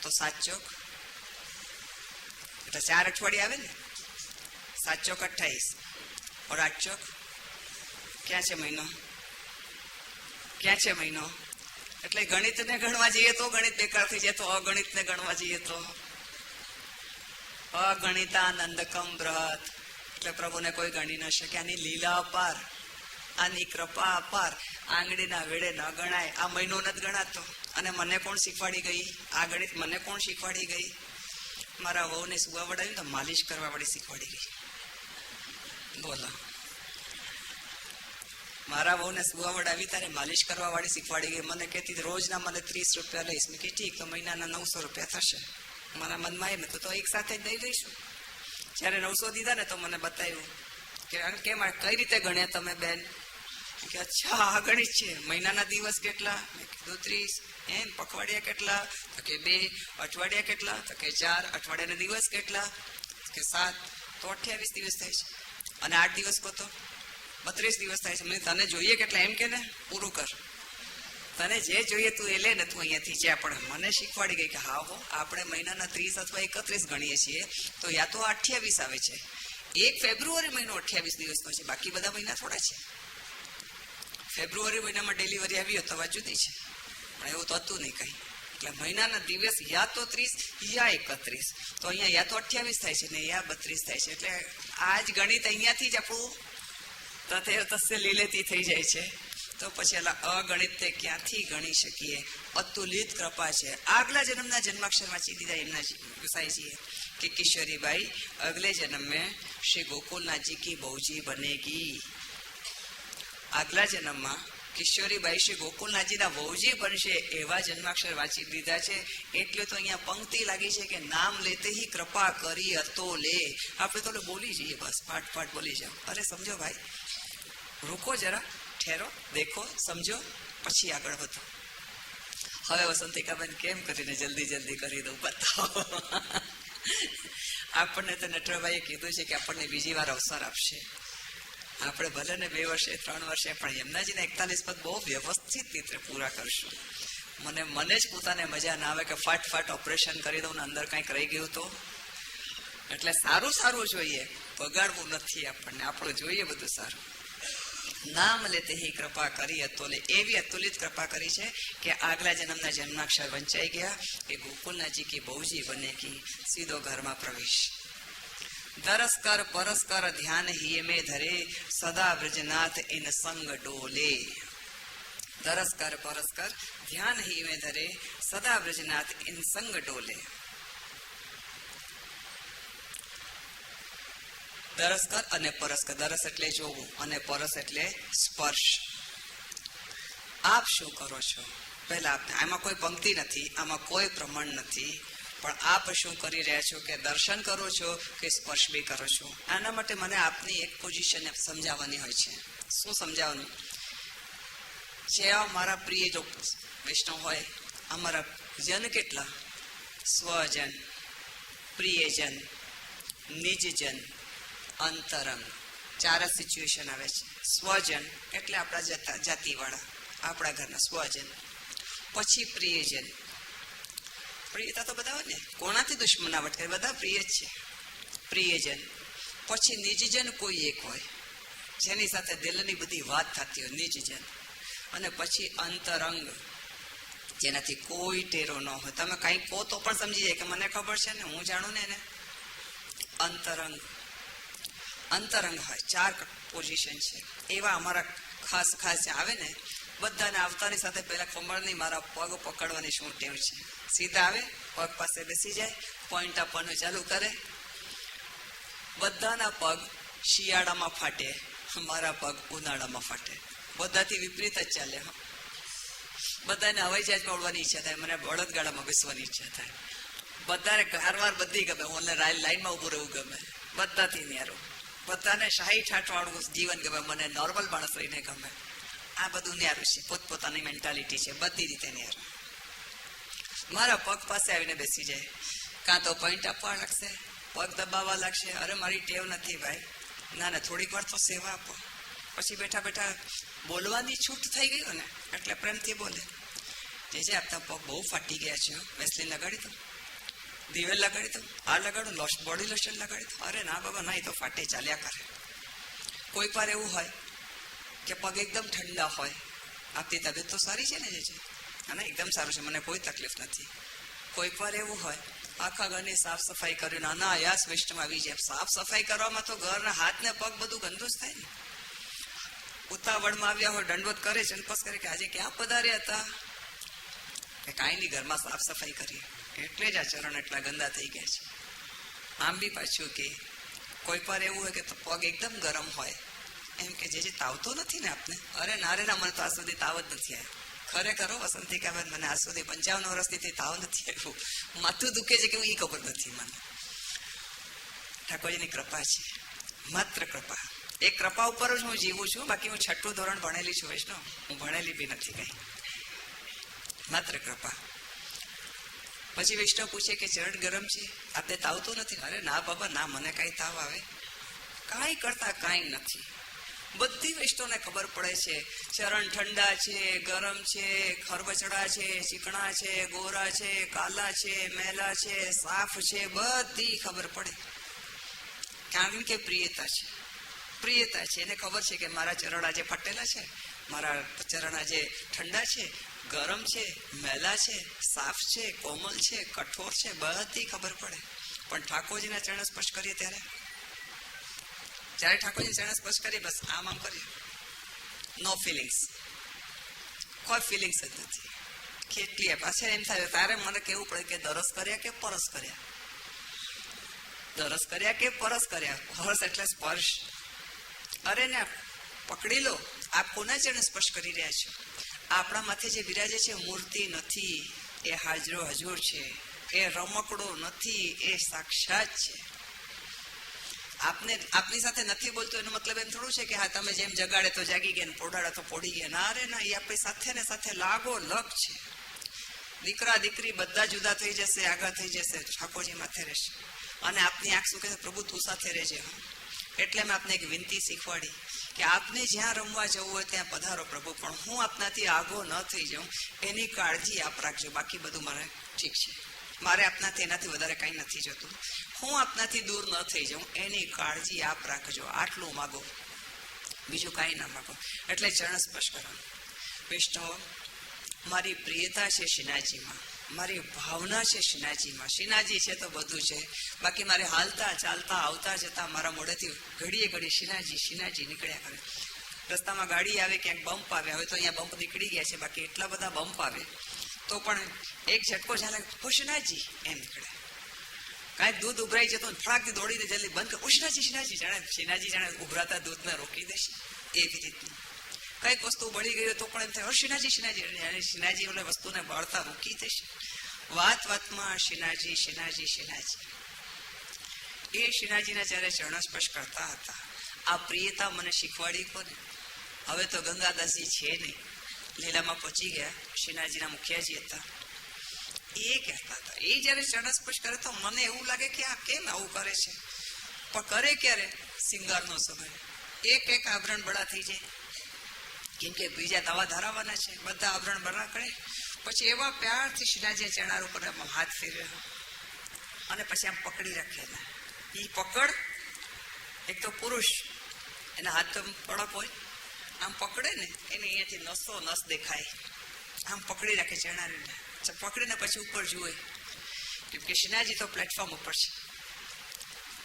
તો 7 ચોક એટલે 4 અઠવાડિયા આવે ને. 7 ચોક 28 और 8 ચોક ક્યાં છે મહિનો? ક્યાં છે મહિનો? એટલે ગણિતને ગણવા જઈએ તો ગણિત બેકાર થઈ જાય, તો અગણિતને ગણવા જઈએ તો અગણિતાનંદકમ બૃહત. એટલે પ્રભુને કોઈ ગણી ન શકે. આની લીલા અપાર, આની કૃપા અપાર, આંગળીના વેડે ન ગણાય. આ મહિનો નથી ગણાતો. અને મને કોણ શીખવાડી ગઈ આ ગણિત? મને કોણ શીખવાડી ગઈ? મારા વહુને સુવા વડાવી તો માલિશ કરવા વાળી શીખવાડી ગઈ. બોલો, મારા વહુને સુવા વડાવી તારે માલિશ કરવા વાળી શીખવાડી ગઈ. મને કહેતી રોજના મને 30 રૂપિયા લઈશ. મેં કહી ઠીક, તો મહિનાના 900 રૂપિયા થશે. મારા મનમાં એમ હતું તો એક સાથે જ દઈ દઈશું. જ્યારે 900 દીધા ને તો મને બતાવ્યું કે કેમ કઈ રીતે ગણ્યા તમે બેન? કે અચ્છા આ ગણિત છે. મહિનાના દિવસ કેટલા? મેં કીધું 30. એમ પખવાડિયા કેટલા? તો કે 2. અઠવાડિયા કેટલા? તો કે 4. અઠવાડિયાના દિવસ કેટલા? કે 7. તો 28 દિવસ થાય છે. અને 8 દિવસ કહો તો 32 દિવસ થાય છે. મને તને જોઈએ કેટલા એમ કે ને પૂરું કર. તને જે જોઈએ તું એ લે ને, તું અહીંયાથી જ્યાં. પણ મને શીખવાડી ગઈ કે હા હો, આપણે મહિનાના 30 અથવા 31 ગણીએ છીએ તો યા તો 28 આવે છે. 1 ફેબ્રુઆરી મહિનો 28 દિવસનો છે, બાકી બધા મહિના થોડા છે. ફેબ્રુઆરી મહિનામાં ડિલિવરી આવી તો વાત જુદી છે, પણ એવું તો હતું નહીં કઈ. એટલે મહિનાના દિવસ યા તો 30 યા 31. તો અહીંયા યા તો 28 થાય છે ને યા 32 થાય છે. એટલે આ જ ગણિત અહીંયાથી જ આપણું તથે તસ્ય લીલેતી થઈ જાય છે. તો પછી અગણિત ક્યાંથી ગણી શકીએ? અતુલિત કૃપા છે. આગલા જન્મના જન્માક્ષર વાંચી દીધા એમના ગુસાઈજીએ कि किशोरी बाई अगले जन्म में श्री गोकुलनाथ जी की बहूजी बनेगी. આગલા જન્મમાં કિશોરીબાઈ શ્રી ગોકુલનાથજીના વહુજી બનશે એવા જન્માક્ષર વાંચી દીધા છે. એટલે તો અહીંયા પંક્તિ લાગી છે કે નામ લેતે હી કૃપા કરી હતો લે. આપણે તો બોલી જઈએ, બસ પાઠ પાઠ બોલી જાઓ. અરે સમજો ભાઈ, રૂકો જરા, ઠેરો, દેખો, સમજો, પછી આગળ વધો. હવે વસંતિકાબેન કેમ કરીને જલ્દી કરી દઉં, બતાવો. આપણને તો નટવરભાઈએ કીધું છે કે આપણને બીજી વાર અવસર આપશે. આપણે ભલે ને 2 વર્ષે 3 વર્ષે, પણ યમુનાજીના 41 પદ બહુ વ્યવસ્થિત રીતે પૂરા કરશું. મને જ પોતાને મજા ના આવે કે ફાટ ઓપરેશન કરી દઉં ને અંદર કંઈક રહી ગયું તો. એટલે સારું જોઈએ, બગાડવું નથી આપણને. આપણું જોઈએ બધું સારું. નામ લેતે હી કૃપા કરી અતુલે. એવી અતુલિત કૃપા કરી છે કે આગલા જન્મના જન્માક્ષર વંચાઈ ગયા. એ ગોકુલનાથજી કી બહુજી બનેગી. સીધો ઘરમાં પ્રવેશ. દરસકર પરસ્કર ધ્યાન હિય મેં ધરે સદા બ્રજનાથ ઇન સંગ ડોલે. દરસકર પરસ્કર ધ્યાન હિય મેં ધરે સદા બ્રજનાથ ઇન સંગ ડોલે. દરસકર અને પરસ્કર. દરસ એટલે જોવું અને પરસ એટલે સ્પર્શ. આપ શું કરો છો? પહેલા આપને આમાં કોઈ પંક્તિ નથી, આમાં કોઈ પ્રમાણ નથી, પણ આપ શું કરી રહ્યા છો? કે દર્શન કરો છો કે સ્પર્શ બી કરો છો? આના માટે મને આપની એક પોઝિશન સમજાવવાની હોય છે. શું સમજાવવાનું? જે મારા પ્રિય જો વૈષ્ણવ હોય, અમારા જન કેટલા? સ્વજન, પ્રિયજન, નિજજન, અંતરંગ. ચાર સિચ્યુએશન આવે છે. સ્વજન એટલે આપણા જાતિવાળા, આપણા ઘરના સ્વજન. પછી પ્રિયજન. પ્રિયતા તો બધા હોય ને, કોણાથી દુશ્મનાવટ કરે, બધા પ્રિય જ છે. પ્રિયજન. પછી નિજજન કોઈ એક હોય જેની સાથે દિલની બધી વાત થતી હોય, નિજજન. અને પછી અંતરંગ, જેનાથી કોઈ ટેરો ન હોય. તમે કંઈ કહો તો પણ સમજી જાય કે મને ખબર છે ને, હું જાણું ને એને. અંતરંગ. અંતરંગ હોય. ચાર પોઝિશન છે. એવા અમારા ખાસ ખાસ આવે ને, બધાને આવતાની સાથે પહેલા કમળની મારા પગ પકડવાની શું ટેવ છે. સીધા આવે, પગ પાસે બેસી જાય, પોઈન્ટ આપવાનું ચાલુ કરે. બધાના પગ શિયાળામાં ફાટે, મારા પગ ઉનાળામાં ફાટે. બધાથી વિપરીત જ ચાલે. બધાને હવાઈ જહાજમાં ઉડવાની ઈચ્છા થાય, મને બળદગાડામાં બેસવાની ઈચ્છા થાય. બધાને કારવાર બધી ગમે, મને લાઈનમાં ઉભું રહેવું ગમે. બધાથી ન્યારો. બધાને શાહી ઠાઠવાળું જીવન ગમે, મને નોર્મલ માણસ રહીને ગમે. આ બધું ન્યારું છે, પોતપોતાની મેન્ટાલિટી છે, બધી રીતે ન્યારું. મારા પગ પાસે આવીને બેસી જાય, કાં તો પોઈન્ટ આપવા લાગશે, પગ દબાવવા લાગશે. અરે મારી ટેવ નથી ભાઈ. ના ના, થોડીક વાર તો સેવા આપો. પછી બેઠા બેઠા બોલવાની છૂટ થઈ ગઈ ને, એટલે પ્રેમથી બોલે. જે આપતા પગ બહુ ફાટી ગયા છે, વેસલીન લગાડી દો, દિવેલ લગાડી દો, આ લગાડું, બોડી લોશન લગાડી દો. અરે ના બાબા ના, એ તો ફાટે, ચાલ્યા કરે. કોઈક વાર એવું હોય કે પગ એકદમ ઠંડા હોય. આપની તબિયત તો સારી છે ને? જે છે અને એકદમ સારું છે, મને કોઈ તકલીફ નથી. કોઈક વાર એવું હોય આખા ઘરની સાફ સફાઈ કર્યું, નાના આયાસ વેસ્ટમાં આવી જાય. સાફ સફાઈ કરવામાં તો ઘરના હાથ ને પગ બધું ગંદુ જ થાય ને. ઉતાવળમાં આવ્યા હોય, દંડવત કરે છે, પસ કરે કે આજે ક્યાં પધાર્યા હતા? કે કાંઈ નહીં, ઘરમાં સાફ સફાઈ કરીએ, એટલે જ આ ચરણ એટલા ગંદા થઈ ગયા છે. આમ બી પાછું કે કોઈક વાર એવું હોય કે પગ એકદમ ગરમ હોય, એમ કે જે તાવતો નથી ને આપને? અરે ના રે ના, મને તો આજ સુધી તાવ જ નથી આવ્યો. ખરેખર વસંતિકાબેન, મને આજ સુધી 55 વર્ષથી તાવ નથી આવ્યું. માથું દુખે છે કે હું, એ ખબર નથી મને. ઠાકોરજીની કૃપા છે, માત્ર કૃપા. એ કૃપા ઉપર જ હું જીવું છું. બાકી હું 6ઠું ધોરણ ભણેલી છું વૈષ્ણવ, હું ભણેલી બી નથી કઈ. માત્ર કૃપા. પછી વૈષ્ણવ પૂછે કે ચરણ ગરમ છે, આપણે તાવ તો નથી? અરે ના બાબા ના, મને કઈ તાવ આવે? કાંઈ કરતા કાંઈ નથી. બધી વૈષ્ણવને ખબર પડે છે ચરણ ઠંડા છે, ગરમ છે, ખરબચડા છે, ચીકણા છે, ગોરા છે, કાલા છે, મેલા છે, સાફ છે, બધી ખબર પડે. કારણ કે પ્રિયતા છે. પ્રિયતા છે, એને ખબર છે કે મારા ચરણ આજે ફાટેલા છે, મારા ચરણ આજે ઠંડા છે, ગરમ છે, મેલા છે, સાફ છે, કોમલ છે, કઠોર છે, બધી ખબર પડે. પણ ઠાકોરજીના ચરણ સ્પર્શ કરીએ ત્યારે, જ્યારે ઠાકોરજી ચરણ સ્પર્શ કરીએ, બસ આમ આમ કરીએ, નો ફિલિંગ્સ, કોઈ ફિલિંગ્સ જ નથી. કેટલી પાછળ એમ થાય તારે મને કેવું પડે કે દરસ કર્યા કે પરસ કર્યા? દરસ કર્યા કે પરસ કર્યા? હર્ષ એટલે સ્પર્શ. અરે ને પકડી લો, આપ કોના ચરણ સ્પર્શ કરી રહ્યા છો? આપણા માથે જે બિરાજે છે મૂર્તિ નથી, એ હાજરો હજુર છે, એ રમકડો નથી, એ સાક્ષાત છે. આપની સાથે નથી બોલતો એનો મતલબ એમ થોડું છે કે હા તમે જેમ જગાડે તો જાગી ગયા, પોઢાડે તો પોઢી ગયા. ના રે ના, એ આપણી સાથે ને સાથે લાગો લગ છે. દીકરા દીકરી બધા જુદા થઈ જશે, આગળ થઈ જશે, ઠાકોરજી માથે રહેશે. અને આપની આંખ શું કહે? પ્રભુ તું સાથે રહેજે. એટલે મેં આપને એક વિનંતી શીખવાડી કે આપને જ્યાં રમવા જવું હોય ત્યાં પધારો પ્રભુ, પણ હું આપનાથી આગો ન થઈ જાઉં એની કાળજી આપ રાખજો. બાકી બધું મને ઠીક છે, મારે આપનાથી એનાથી વધારે કંઈ નથી જોતું. હું આપનાથી દૂર ન થઈ જાઉં એની કાળજી આપ રાખજો. આટલું માગો, બીજું કાંઈ ના માગો. એટલે ચરણ સ્પર્શ કરવાનું. વૈષ્ણવ, મારી પ્રિયતા છે શ્રીનાથજીમાં. મારી ભાવના છે શ્રીનાથજીમાં. શ્રીનાથજી છે તો બધું છે. બાકી મારે હાલતા ચાલતા આવતા જતા મારા મોઢેથી ઘડીએ ઘડી શ્રીનાથજી શ્રીનાથજી નીકળ્યા કરે. રસ્તામાં ગાડી આવે, ક્યાંક બમ્પ આવે, હવે તો અહીંયા બમ્પ નીકળી ગયા છે, બાકી એટલા બધા બમ્પ આવે તો પણ એક ઝટકો ચાલે, ઓ શ્રીનાથજી એમ નીકળે. કાંઈક દૂધ ઉભરાઈ જતો ફળાકથી દોડીને જલ્દી બંધ કર, ઓ શ્રીનાથજી શ્રીનાથજી, જાણે શ્રીનાથજી જાણે ઉભરાતા દૂધને રોકી દેશે એવી રીતનું. કઈક વસ્તુ બળી ગઈ તો પણ એમ થાય, શ્રીનાથજી શ્રીનાથજી, શ્રીનાથજી એટલે વસ્તુને બળતા રોકી દેશે. વાત વાતમાં શ્રીનાથજી શ્રીનાથજી શ્રીનાથજી. એ શ્રીનાથજીના જ્યારે ચરણસ્પર્શ કરતા હતા, આ પ્રિયતા મને શીખવાડી કોને? હવે તો ગંગાદાસજી છે નહીં, લીલામાં પહોંચી ગયા, શ્રીનાથજીના મુખિયાજી હતા. એ કહેતા હતા, એ જયારે ચરણસ્પર્શ કરે તો મને એવું લાગે કે આ કેમ આવું કરે છે, પણ કરે ક્યારે? સિંગારનો સમય. એક આભરણ બળા થઈ જાય, કેમ કે બીજા દવા ધરાવવાના છે, બધા આભરણ બળા કરે. પછી એવા પ્યારથી શ્રીનાથજી ચરણાર ઉપર હાથ ફેર્યો અને પછી આમ પકડી રાખેલા. એ પકડ, એક તો પુરુષ, એના હાથ તો કડક હોય, આમ પકડે ને એને અહીંયાથી નસો નસ દેખાય, આમ પકડી રાખે ચરણારીને. પકડીને પછી ઉપર જુએ, કેમ કે શ્રીનાથજી તો પ્લેટફોર્મ ઉપર છે.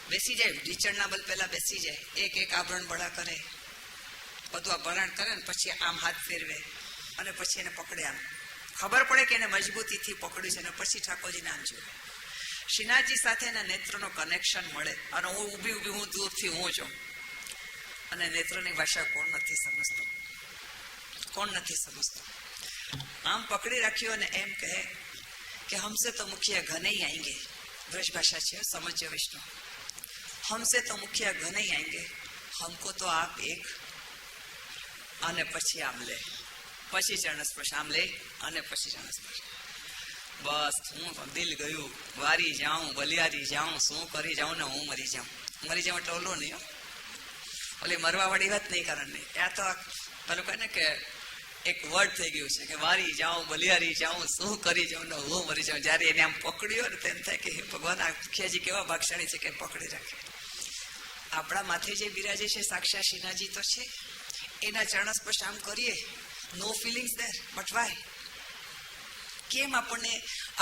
બેસી જાય, ઢીચણના બલ પહેલા બેસી જાય, એક આભરણ બળા કરે, બધું આ ભરણ કરે ને પછી આમ હાથ ફેરવે અને પછી એને પકડે. આમ ખબર પડે કે એને મજબૂતીથી પકડ્યું છે અને પછી ઠાકોરજીને આમ જુએ. શ્રીનાથજી સાથે એના નેત્રનો કનેક્શન મળે અને હું ઊભી હું દૂરથી હું છું. અને નેત્રની ભાષા કોણ નથી સમજતું? કોણ નથી સમજતું? આમ પકડી રાખ્યો અને એમ કહે કે हमसे तो मुखिया घने ही आएंगे. ब्रज भाषा છે, સમજ્ય વિષ્ણુ. हमसे तो मुखिया घने ही आएंगे, हमको तो आप एक. અને પછી આમ લે, પછી ચરણસ્પર્શ આમ લે અને પછી ચરણસ્પર્શ. બસ હું તો દિલ ગયું, વારી જાઉં બલિયારી જાઉં, શું કરી જાઉં ને હું મરી જાઉં. મરી જાઉં એટલે ઓલો નહીં, ઓલી મરવા વાળી વાત નહીં, કારણ નહીં. ત્યાં તો પેલું કહે ને કે એક વર્ડ થઈ ગયું છે કે વારી જાઉં બલિયારી જાઉં, શું કરી જાઉં ને હું મરી જાઉં. જયારે એને આમ પકડ્યો ને તેમ થાય કે હે ભગવાન, આ મુખિયાજી કેવા ભાગશાળી છે કે પકડી રાખે. આપણા માથે જે બિરાજે છે સાક્ષાત શ્રીનાથજી તો છે. એના ચરણસ્પર્શ આમ કરીએ, નો ફિલિંગ્સ ધેર, બટ વાય? કેમ આપણને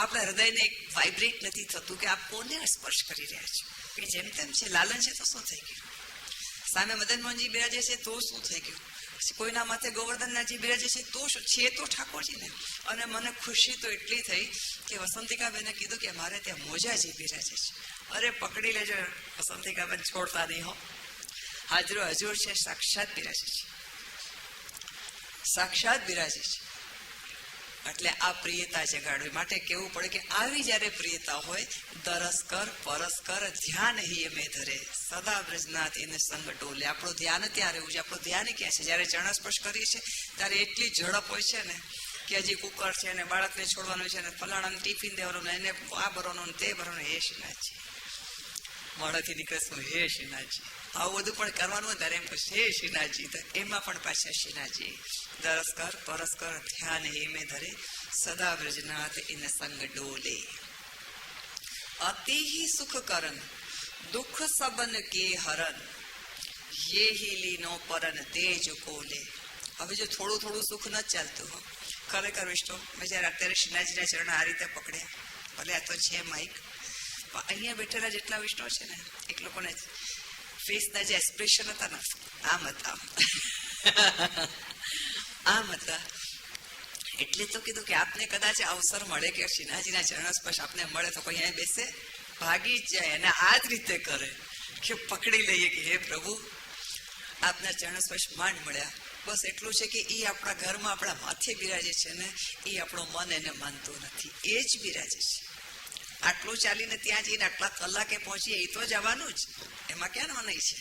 આપણા હૃદયને વાઇબ્રેટ નથી થતું કે આપ કોને સ્પર્શ કરી રહ્યા છો? કે જેમ તેમ છે, લાલન છે તો શું થઈ ગયું? સામે મદન મોહનજી બિરાજે છે તો શું થઈ ગયું? કોઈના માથે ગોવર્ધનનાથજી બિરાજે છે તો શું છે? તો ઠાકોરજીને. અને મને ખુશી તો એટલી થઈ કે વસંતિકાબેને કીધું કે મારે ત્યાં મોજાજી બિરાજે છે. અરે પકડી લેજો વસંતિકાબેન, છોડતા નહીં હો. હાજરો હજુર છે, સાક્ષાત બિરાજે છે, સાક્ષાત બિરાજે છે. એટલે આ પ્રિયતા જગાડવી માટે કેવું પડે કે આવી જયારે પ્રિયતા હોય, દરસકર પરસ્કર ધ્યાન હિ મેં ધરે, સદા બ્રજનાથ એને સંગ ડોલે. આપણું ધ્યાન ત્યાં રહેવું છે. આપણું ધ્યાન ક્યાં છે? જયારે ચરણસ્પર્શ કરીએ છીએ ત્યારે એટલી ઝડપ હોય છે ને કે હજી કુકર છે ને બાળકને છોડવાનું છે ને ફલાણાને ટિફિન દેવાનું ને એને આ ભરવાનું ને તે ભરવાનું. હે શ્રીનાથજી, મોઢાથી નીકળે શું? હે શ્રીનાથજી. આવું બધું પણ કરવાનું હોય ત્યારે એમ કહે હે શ્રીનાથજી. તો એમાં પણ પાછા શ્રીનાથજી દરસકર પરસ્કર ધ્યાન હેમે ધરે, સદા બ્રજનાથ ઇન સંગ ડોલે. અતિ સુખ કરન દુઃખ સબન કે હરન, ये ही લીનો પરન તેજ કોલે. હવે જો થોડું થોડું સુખ ન ચાલતું હો, ખરેખર વિષ્ણુ, મેં જયારે અત્યારે શ્રીનાથજીના ચરણ આ રીતે પકડ્યા, ભલે આ તો છે માઇક, પણ અહીંયા બેઠેલા જેટલા વિષ્ણુ છે ને, એક લોકોને ફેસના જે એક્સપ્રેશન હતા ને, આમ હતા, આમ હતા. એટલે તો કીધું કે આપને કદાચ અવસર મળે કે શ્રીનાથજીના ચરણસ્પર્શ આપને મળે તો કોઈ અહીંયા બેસે, ભાગી જ જાય અને આ જ રીતે કરે કે પકડી લઈએ કે હે પ્રભુ, આપના ચરણસ્પર્શ માંડ મળ્યા. બસ એટલું છે કે એ આપણા ઘરમાં આપણા માથે બિરાજે છે ને, એ આપણું મન એને માનતું નથી, એ જ બિરાજે છે. આટલું ચાલીને ત્યાં જઈને આટલા કલાકે પહોંચીએ એ તો જવાનું જ, એમાં ક્યાં મનાય છે?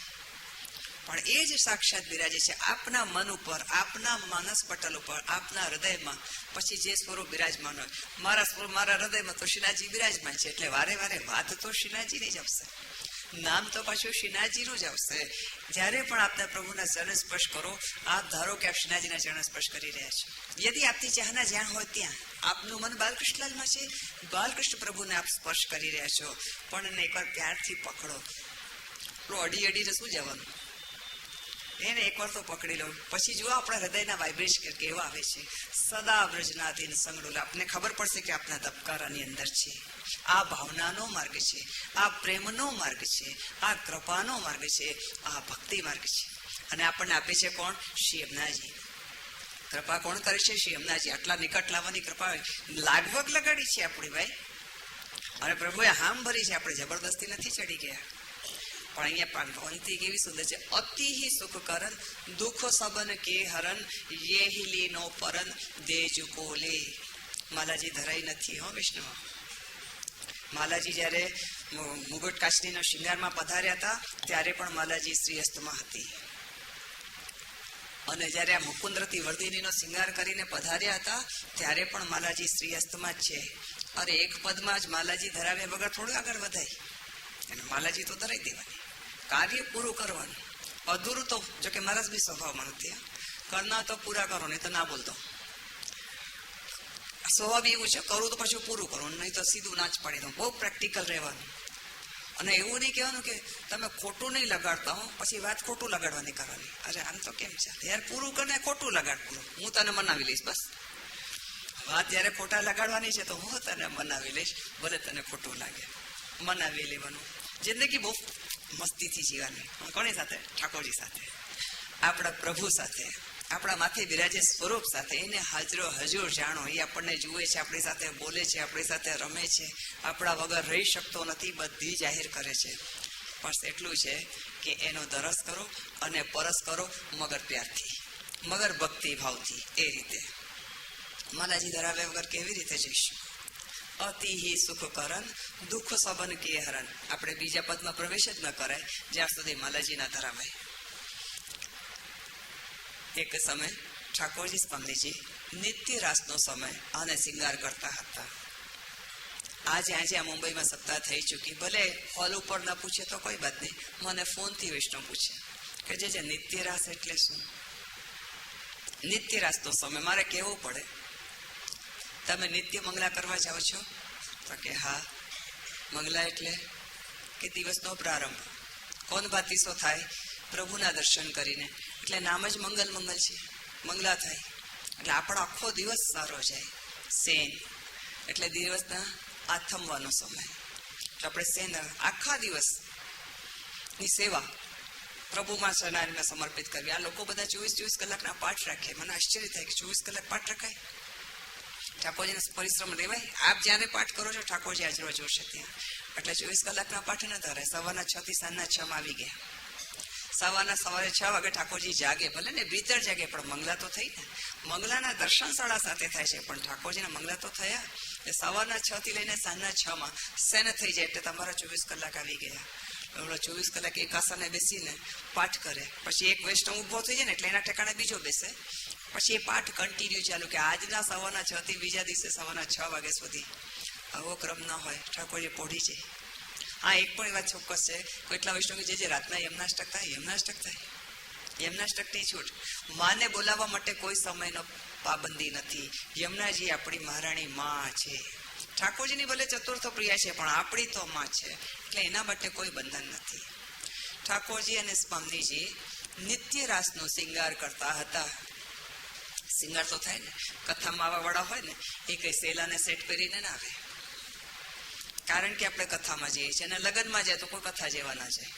પણ એ જ સાક્ષાત બિરાજે છે આપના મન ઉપર, આપના માનસ પટલ ઉપર, આપના હૃદયમાં. પછી જે સ્વરૂપ બિરાજમાન હોય, મારા સ્વરૂપ મારા હૃદયમાં તો શ્રીનાથજી બિરાજમાન છે. એટલે વારે વારે વાત તો શ્રીનાથજીની જ આવશે, નામ તો પાછું શ્રીનાથજીનું જ આવશે. જ્યારે પણ આપના પ્રભુના ચરણ સ્પર્શ કરો, આપ ધારો કે આપ શ્રીનાથજીના ચરણ સ્પર્શ કરી રહ્યા છો. યદિ આપની ચાહના જ્યાં હોય ત્યાં, આપનું મન બાલકૃષ્ણલાલમાં છે, બાલકૃષ્ણ પ્રભુને આપ સ્પર્શ કરી રહ્યા છો, પણ એને એકવાર પ્યારથી પકડો. અડી અડીને શું જવાનું? એને એકવાર તો પકડી લો, પછી જુઓ આપણા હૃદયના વાઇબ્રેશન કેવા આવે છે. સદા વ્રજનાથીન સંગડોલ, આપને ખબર પડશે કે આપના ધબકારાની અંદર છે. આ ભાવનાનો માર્ગ છે, આ પ્રેમનો માર્ગ છે, આ કૃપાનો માર્ગ છે, આ ભક્તિ માર્ગ છે. અને આપણને આપે છે કોણ? શ્રી યમુનાજી. કૃપા કોણ કરે છે? શ્રી યમુનાજી. આટલા નિકટ લાવવાની કૃપા લાગવગ લગાડી છે આપણી ભાઈ, અને પ્રભુએ હામ ભરી છે. આપણે જબરદસ્તી નથી ચડી ગયા. પણ અહીંયા પંક્તિ કેવી સુંદર છે. અતિ સુખ કરન દુઃખ સબન કે હરન યે હિલીનો પરન દેજુ કોલે. માલાજી ધરાઈ નથી હો વિષ્ણુ. માલાજી જ્યારે મુગટ કાચનીના શિંગારમાં પધાર્યા હતા ત્યારે પણ માલાજી શ્રીહસ્તમાં હતી, અને જ્યારે આ મુકુંદ્રતી વર્ધિનીનો શિંગાર કરીને પધાર્યા હતા ત્યારે પણ માલાજી શ્રીહસ્તમાં જ છે. અરે એક પદમાં જ માલાજી ધરાવ્યા વગર થોડું આગળ વધાય. અને માલાજી તો ધરાઈ દેવાની, કાર્ય પૂરું કરવાનું. અધૂરું તો જો કે મારા જ બી સ્વભાવમાં નથી, કરના તો પૂરા કરો, નહીં તો ના બોલતો. સ્વભાવ એવું છે, કરું તો પાછું પૂરું કરવાનું, નહીં તો સીધું ના જ પાડી દઉં. બહુ પ્રેક્ટિકલ રહેવાનું. અને એવું નહીં કહેવાનું કે તમે ખોટું નહીં લગાડતા હો, પછી વાત ખોટું લગાડવાની કરવાની. અરે આમ તો કેમ છે યાર, પૂરું કરીને ખોટું લગાડ પૂરું, હું તને મનાવી લઈશ. બસ વાત જયારે ખોટા લગાડવાની છે તો હું તને મનાવી લઈશ, ભલે તને ખોટું લાગે, મનાવી લેવાનું. જિંદગી બહુ મસ્તીથી જીવવાની. કોની સાથે? ઠાકોરજી સાથે, આપણા પ્રભુ સાથે, આપણા માથે બિરાજે સ્વરૂપ સાથે. એને હાજરો હજુર જાણો. એ આપણને જુએ છે, આપણી સાથે બોલે છે, આપણી સાથે રમે છે, આપણા વગર રહી શકતો નથી, બધી જાહેર કરે છે. બસ એટલું છે કે એનો દરસ કરો અને પરસ કરો, મગર પ્યારથી, મગર ભક્તિ ભાવથી. એ રીતે માલાજી ધરાવ્યા વગર કેવી રીતે જઈશું? અતિ સુખ કરન દુઃખ સબન કે હરન. આપણે બીજા પદમાં પ્રવેશ જ ન કરાય જ્યાં સુધી માલાજી ના ધરાવાય. એક સમય ઠાકોરજી સ્વામીજી નિત્ય રાસનો સમય અને શિંગાર કરતા હતા. આજે આ મુંબઈમાં સપ્તાહ થઈ ચૂકી, ભલે હોલ ઉપર ના પૂછે તો કોઈ વાત નહીં, મને ફોનથી વિષ્ણુ પૂછે કે જે નિત્ય રાસ એટલે શું? નિત્ય રાસનો સમય મારે કહેવું પડે, તમે નિત્ય મંગલા કરવા જાઓ છો? તો કે હા. મંગલા એટલે કે દિવસનો પ્રારંભ. કોણ ભાતીસો થાય? પ્રભુના દર્શન કરીને. એટલે નામ જ મંગલ મંગલ છે, મંગલા થાય એટલે આપણો આખો દિવસ સારો જાય. સેન એટલે દિવસના આથમવાનો સમય. આપણે સેન આખા દિવસની સેવા પ્રભુમાં સનારીને સમર્પિત કરવી. આ લોકો બધા 24 કલાકના પાઠ રાખે. મને આશ્ચર્ય થાય કે 24 કલાક પાઠ રખાય? ઠાકોરજીને પરિશ્રમ લેવાય? આપ જ્યારે પાઠ કરો છો ઠાકોરજી હાજરો જોશે ત્યાં. એટલે 24 કલાકના પાઠ ન ધરાય. સવારના 6 થી સાંજના 6 માં આવી ગયા. સવારે 6 વાગે ઠાકોરજી જાગે, ભલે ને ભીતર જાગે, પણ મંગલા તો થઈ ને. મંગલાના દર્શન શાળા સાથે થાય છે, પણ ઠાકોરજીના મંગલા તો થયા. સવારના 6 થી લઈને સાંજના 6 માં સેન થઈ જાય એટલે તમારા 24 કલાક આવી ગયા. 24 કલાક એક આસને બેસીને પાઠ કરે, પછી એક વૈષ્ણવ ઉભો થઈ જાય ને એટલે એના ઠેકાણે બીજો બેસે, પછી એ પાઠ કન્ટિન્યુ ચાલુ કે આજના સવારના 6 થી બીજા દિવસે સવારના 6 વાગ્યા સુધી. આવો ક્રમ ના હોય, ઠાકોરજી પોઢી જાય. હા, એક પણ વાત ચોક્કસ છે, કેટલા વૈષ્ણવ જે રાતના યમનાષ્ટક થાય, યમનાષ્ટક થાય, યમનાષ્ટકની છૂટ. માને બોલાવવા માટે કોઈ સમયનો પાબંદી નથી. યમુનાજી આપણી મહારાણી માં છે. ઠાકોરજીની ભલે ચતુર્થ પ્રિયા છે, પણ આપણી તો માં છે, એટલે એના માટે કોઈ બંધન નથી. ઠાકોરજી અને સ્વામીજી નિત્ય રાસનો શિંગાર કરતા હતા. શિંગાર તો થાય ને, કથામાં આવા વાળા હોય ને એ કઈ સેલાને સેટ કરીને ના આવે, કારણ કે આપણે કથામાં જઈએ છીએ અને લગ્નમાં જાય તો કોઈ કથા જેવા ના જાય.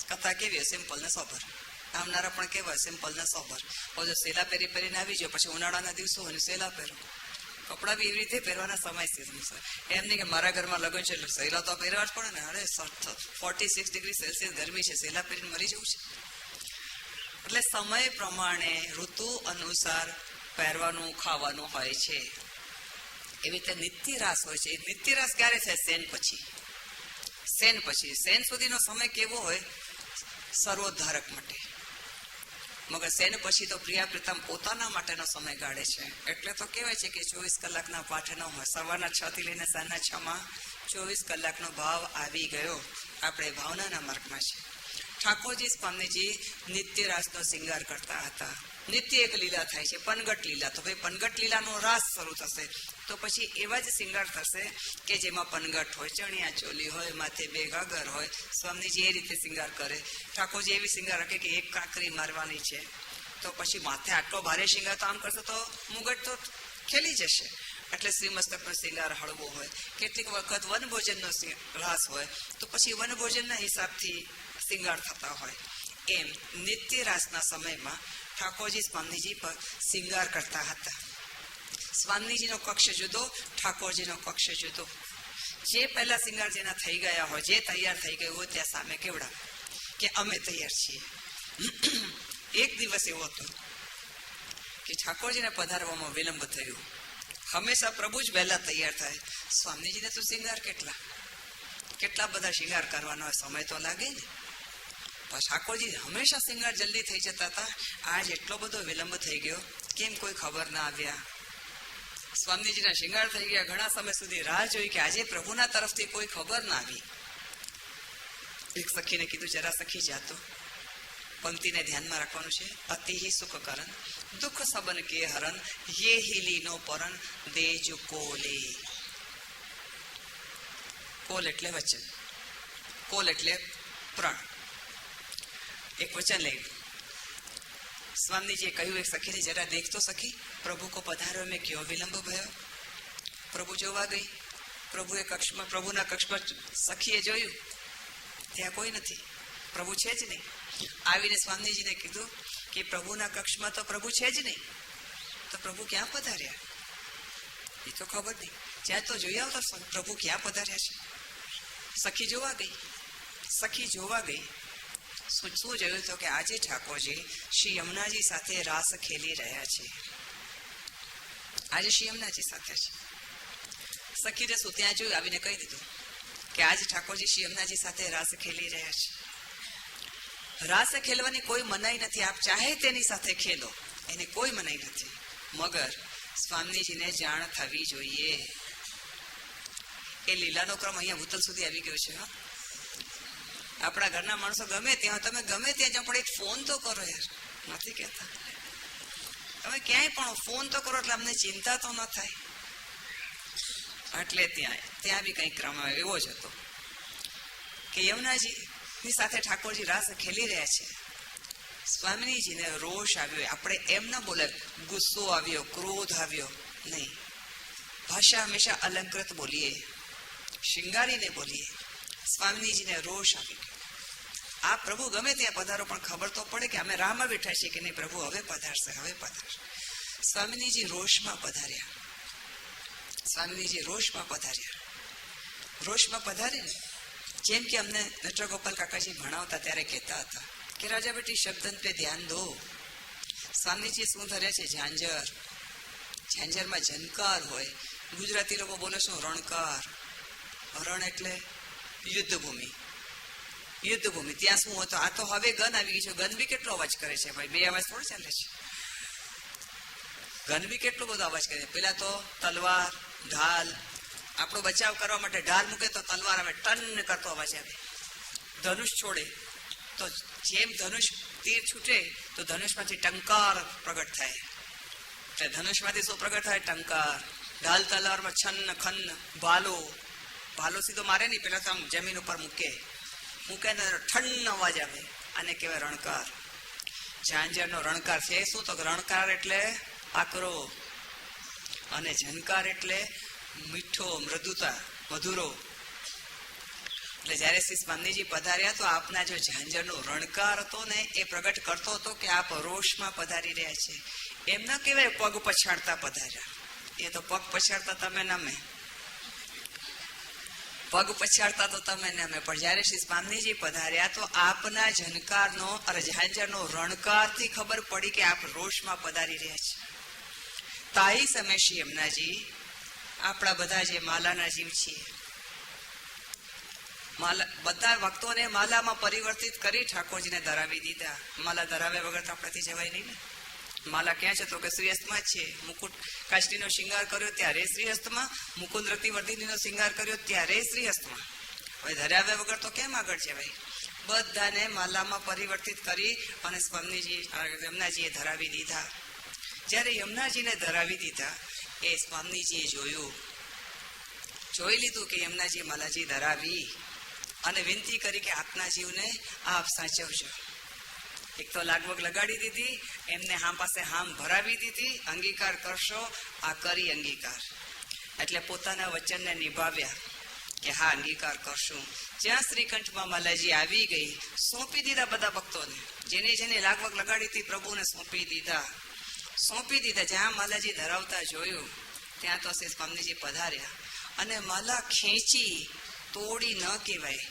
કથા કેવી હોય? સિમ્પલ ને સોબર. આવનારા પણ કેવા હોય? સિમ્પલ ને સોબર. જો સેલા પહેરીને આવી જાઓ, પછી ઉનાળાના દિવસો હોય ને સેલા પહેરો, કપડા બી એવી રીતે પહેરવાના સમય છે. એમ નહીં કે મારા ઘરમાં લગ્ન છે એટલે સેલા તો પહેરવા જ પડે ને. અરે 46 ડિગ્રી સેલ્સિયસ ગરમી છે, સેલા પહેરીને મરી જવું છે? એટલે સમય પ્રમાણે ઋતુ અનુસાર પહેરવાનું ખાવાનું હોય છે. એવી રીતે નિત્ય રાસ હોય છે. નિત્ય રાસ ક્યારે થાય? સેન પછી. સેન પછી. સેન સુધીનો સમય કેવો હોય? સર્વોદ્ધારક માટે. મગર સેન પછી તો પ્રિયા પ્રીતમ પોતાના માટેનો સમય ગાળે છે. એટલે તો કહેવાય છે કે 24 કલાકના પાઠ ન હોય. સવારના 6 થી લઈને સાંજના 6 માં 24 કલાકનો ભાવ આવી ગયો. આપણે ભાવનાના માર્ગમાં છે. ઠાકોરજી સ્વામીજી નિત્ય રાસનો શિંગાર કરતા હતા. નિત્ય એક લીલા થાય છે, પનગટ લીલા. તો ભાઈ પનગટ લીલાનો રાસ શરૂ થશે તો પછી એવા જ શિંગાર થશે કે જેમાં પનગટ હોય, ચણિયા ચોલી હોય, માથે બે ગાગર હોય. સ્વામીજી એ રીતે શિંગાર કરે. ઠાકોરજી એવી શિંગાર રાખે કે એક કાંકરી મારવાની છે, તો પછી માથે આટલો ભારે શિંગાર તો આમ કરશે તો મુગટ તો ખેલી જશે. એટલે શ્રીમસ્તકનો શિંગાર હળવો હોય. કેટલીક વખત વનભોજનનો રાસ હોય તો પછી વનભોજનના હિસાબથી શિંગાર થતા હોય. એમ નિત્ય રાસના સમયમાં ઠાકોરજી સ્વામીજી પર શિંગાર કરતા હતા. સ્વામીજીનો કક્ષ જુદો, ઠાકોરજીનો કક્ષ જુદો. જે પહેલા શિંગાર જેના થઈ ગયા હોય, જે તૈયાર થઈ ગયું હોય, ત્યાં સામે કેવડા કે અમે તૈયાર છીએ. એક દિવસ એવો હતો કે ઠાકોરજીને પધારવામાં વિલંબ થયો. હંમેશા પ્રભુ જ વહેલા તૈયાર થાય. સ્વામીજીને તો શિંગાર કેટલા બધા શિંગાર કરવાનો સમય તો લાગે ને. ઠાકોરજી હંમેશા શિંગાર જલ્દી થઈ જતા હતા. આજ એટલો બધો વિલંબ થઈ ગયો, કેમ કોઈ ખબર ના આવ્યા. સ્વામીજીના શિંગાર થઈ ગયા. ઘણા સમય સુધી રાહ જોઈ કે આજે પ્રભુના તરફથી કોઈ ખબર ના આવી. એક સખીને કીધું, જરા સખી જાતો, પંક્તિને ધ્યાનમાં રાખવાનું છે. અતિ સુખ કરન દુઃખ સબન કે હરન, યે હિલી નો પરન દેજ કોલે. કોલ એટલે વચન, કોલ એટલે પ્રણ. એક વચન લઈ સ્વામીજીએ કહ્યું એક સખીને, જરા દેખ તો સખી, પ્રભુ કો પધાર્યો મેં ક્યો વિલંબ ભયો. પ્રભુ જોવા ગઈ. પ્રભુના કક્ષમાં સખીએ જોયું, ત્યાં કોઈ નથી, પ્રભુ છે જ નહીં. આવીને સ્વામીજીને કીધું કે પ્રભુના કક્ષમાં તો પ્રભુ છે જ નહીં, તો પ્રભુ ક્યાં પધાર્યા એ તો ખબર નહીં. જ્યાં તો જોઈ આવતો પ્રભુ ક્યાં પધાર્યા છે. સખી જોવા ગઈ. શું જોયું તો કે આજે ઠાકોરજી શ્રી યમુનાજી સાથે રાસ ખેલી રહ્યા છે. આજે શ્રી યમુનાજી સાથે છે. સખીને શું ત્યાં જોયું, આવીને કહી દીધું કે આજે ઠાકોરજી શ્રી યમુનાજી સાથે રાસ ખેલી રહ્યા છે. રાસ ખેલવાની કોઈ મનાઈ નથી. આપ ચાહે તેની સાથે ખેલો, એને કોઈ મનાઈ નથી. મગર સ્વામીજીને જાણ થવી જોઈએ. એ લીલાનો ક્રમ અહીંયા ભૂતલ સુધી આવી ગયો છે. આપણા ઘરના માણસો ગમે ત્યાં, તમે ગમે ત્યાં જાઓ, પણ એક ફોન તો કરો યાર. નથી કહેતા તમે ક્યાંય પણ ફોન તો કરો, એટલે અમને ચિંતા તો ન થાય. એટલે ત્યાં બી કઈ ક્રમ એવો જ હતો કે યમુનાજી ની સાથે ઠાકોરજી રાસ ખેલી રહ્યા છે. સ્વામીજીને રોષ આવ્યો. આપણે એમ ન બોલે ગુસ્સો આવ્યો, ક્રોધ આવ્યો, નહીં. ભાષા હંમેશા અલંકૃત બોલીએ, શિંગારીને બોલીએ. સ્વામીજીને રોષ આવી ગયો. આ પ્રભુ ગમે ત્યાં પધારો, પણ ખબર તો પડે કે અમે રાહમાં બેઠા છીએ કે નહીં, પ્રભુ હવે પધારશે. સ્વામીજી રોષમાં પધાર્યા. રોષમાં પધારીને જેમ કે અમને નટરગોપાલ કાકાજી ભણાવતા ત્યારે કહેતા હતા કે રાજા બેટી શબ્દન પે ધ્યાન દો. સ્વામીજી શું ધરે છે? ઝાંઝરમાં ઝનકાર હોય. ગુજરાતી લોકો બોલે શું? રણકાર. રણ એટલે યુદ્ધભૂમિ. ત્યાં શું હતો? આ તો હવે ગન આવી ગઈ છે. ગન બી કેટલો અવાજ કરે છે ભાઈ, બે અવાજ થોડો ચાલે છે. ગન બી કેટલો બધો અવાજ કરે છે. પેલા તો તલવાર, ઢાલ, આપણો બચાવ કરવા માટે ઢાલ મૂકે તો તલવાર આવે, ટન કરતો અવાજ આવે. ધનુષ છોડે તો જેમ ધનુષ તીર છૂટે તો ધનુષમાંથી ટંકાર પ્રગટ થાય. એટલે ધનુષમાંથી શું પ્રગટ થાય? ટંકાર. ઢાલ તલવારમાં છન્ન ખન્ન. ભાલો સીધો મારે નહીં, પેલા તો આમ જમીન ઉપર મૂકે ને ઠંડ અવાજ આવે. આને કહેવાય રણકાર. ઝાંઝરનો રણકાર છે શું? તો રણકાર એટલે આકરો, અને ઝનકાર એટલે મીઠો, મૃદુતા, મધુરો. એટલે જયારે શ્રી સ્વામીજી પધાર્યા તો આપના જો ઝાંઝરનો રણકાર હતો ને, એ પ્રગટ કરતો હતો કે આપ રોષમાં પધારી રહ્યા છે. એમ ના કહેવાય પગ પછાડતા પધાર્યા. એ તો પગ પછાડતા તમે નમે, પણ જયારે શ્રી સ્વામીજી પધાર્યા તો આપના ઝનકારનો અને ઝાંઝરનો રણકારથી ખબર પડી કે આપ રોષમાં પધારી રહ્યા છે. તાઈ સમય શ્રી યમુનાજી આપણા બધા જે માલાના જીવ છીએ, બધા ભક્તોને માલામાં પરિવર્તિત કરી ઠાકોરજીને ધરાવી દીધા. માલા ધરાવ્યા વગર તો આપણાથી જવાય નહીં ને. માલા ક્યાં છે? તો કે શ્રીહસ્તમાં જ છે. મુકુટ કાષ્ટીનો શિંગાર કર્યો ત્યારે શ્રીહસ્તમાં, મુકુંદ રતિવર્ધિનીનો શિંગાર કર્યો ત્યારે શ્રીહસ્તમાં. હવે ધરાવ્યા વગર તો કેમ આગળ જવાય? બધાને માલામાં પરિવર્તિત કરી અને સ્વામીજી યમુનાજીએ ધરાવી દીધા. જ્યારે યમુનાજીને ધરાવી દીધા એ સ્વામીજીએ જોઈ લીધું કે યમુનાજી માલાજી ધરાવી અને વિનંતી કરી કે આપના જીવને આપ સાચવજો. એક તો લાગવગ લગાડી દીધી, એમને હામ પાસે હામ ભરાવી દીધી, અંગીકાર કરશો, આ કરી અંગીકાર. એટલે પોતાના વચનને નિભાવ્યા કે હા અંગીકાર કરશું. જ્યાં શ્રીકંઠમાં માલાજી આવી ગઈ, સોંપી દીધા બધા ભક્તોને, જેને જેને લાગવગ લગાડી હતી પ્રભુને સોંપી દીધા. જ્યાં માલાજી ધરાવતા જોયું ત્યાં તો સ્વામીજી પધાર્યા અને માલા ખેંચી, તોડી ન કહેવાય.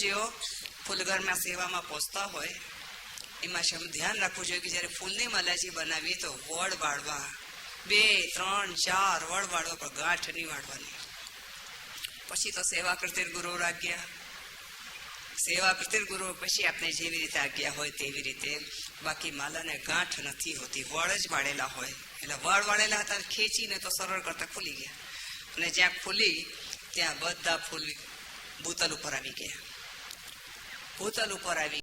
જેવો ફૂલઘરમાં સેવામાં પહોંચતા હોય એમાં ધ્યાન રાખવું જોઈએ કે જયારે ફૂલની માલાજી બનાવી તો વડ વાળવા, 2, 3, 4 વડ વાળવા, પણ ગાંઠ નહીં વાળવાની. પછી તો સેવા કરતી ગુરુ આજ્ઞા, સેવા કરતી ગુરુ પછી આપણે જેવી રીતે આજ્ઞા હોય તેવી રીતે. બાકી માલાને ગાંઠ નથી હોતી, વડ જ વાળેલા હોય. એટલે વડ વાળેલા હતા, ખેંચીને તો સરળ કરતા ખુલી ગયા. અને જ્યાં ખુલી ત્યાં બધા ફૂલ ભૂતલ ઉપર આવી ગયા. ભૂતલ ઉપર આવી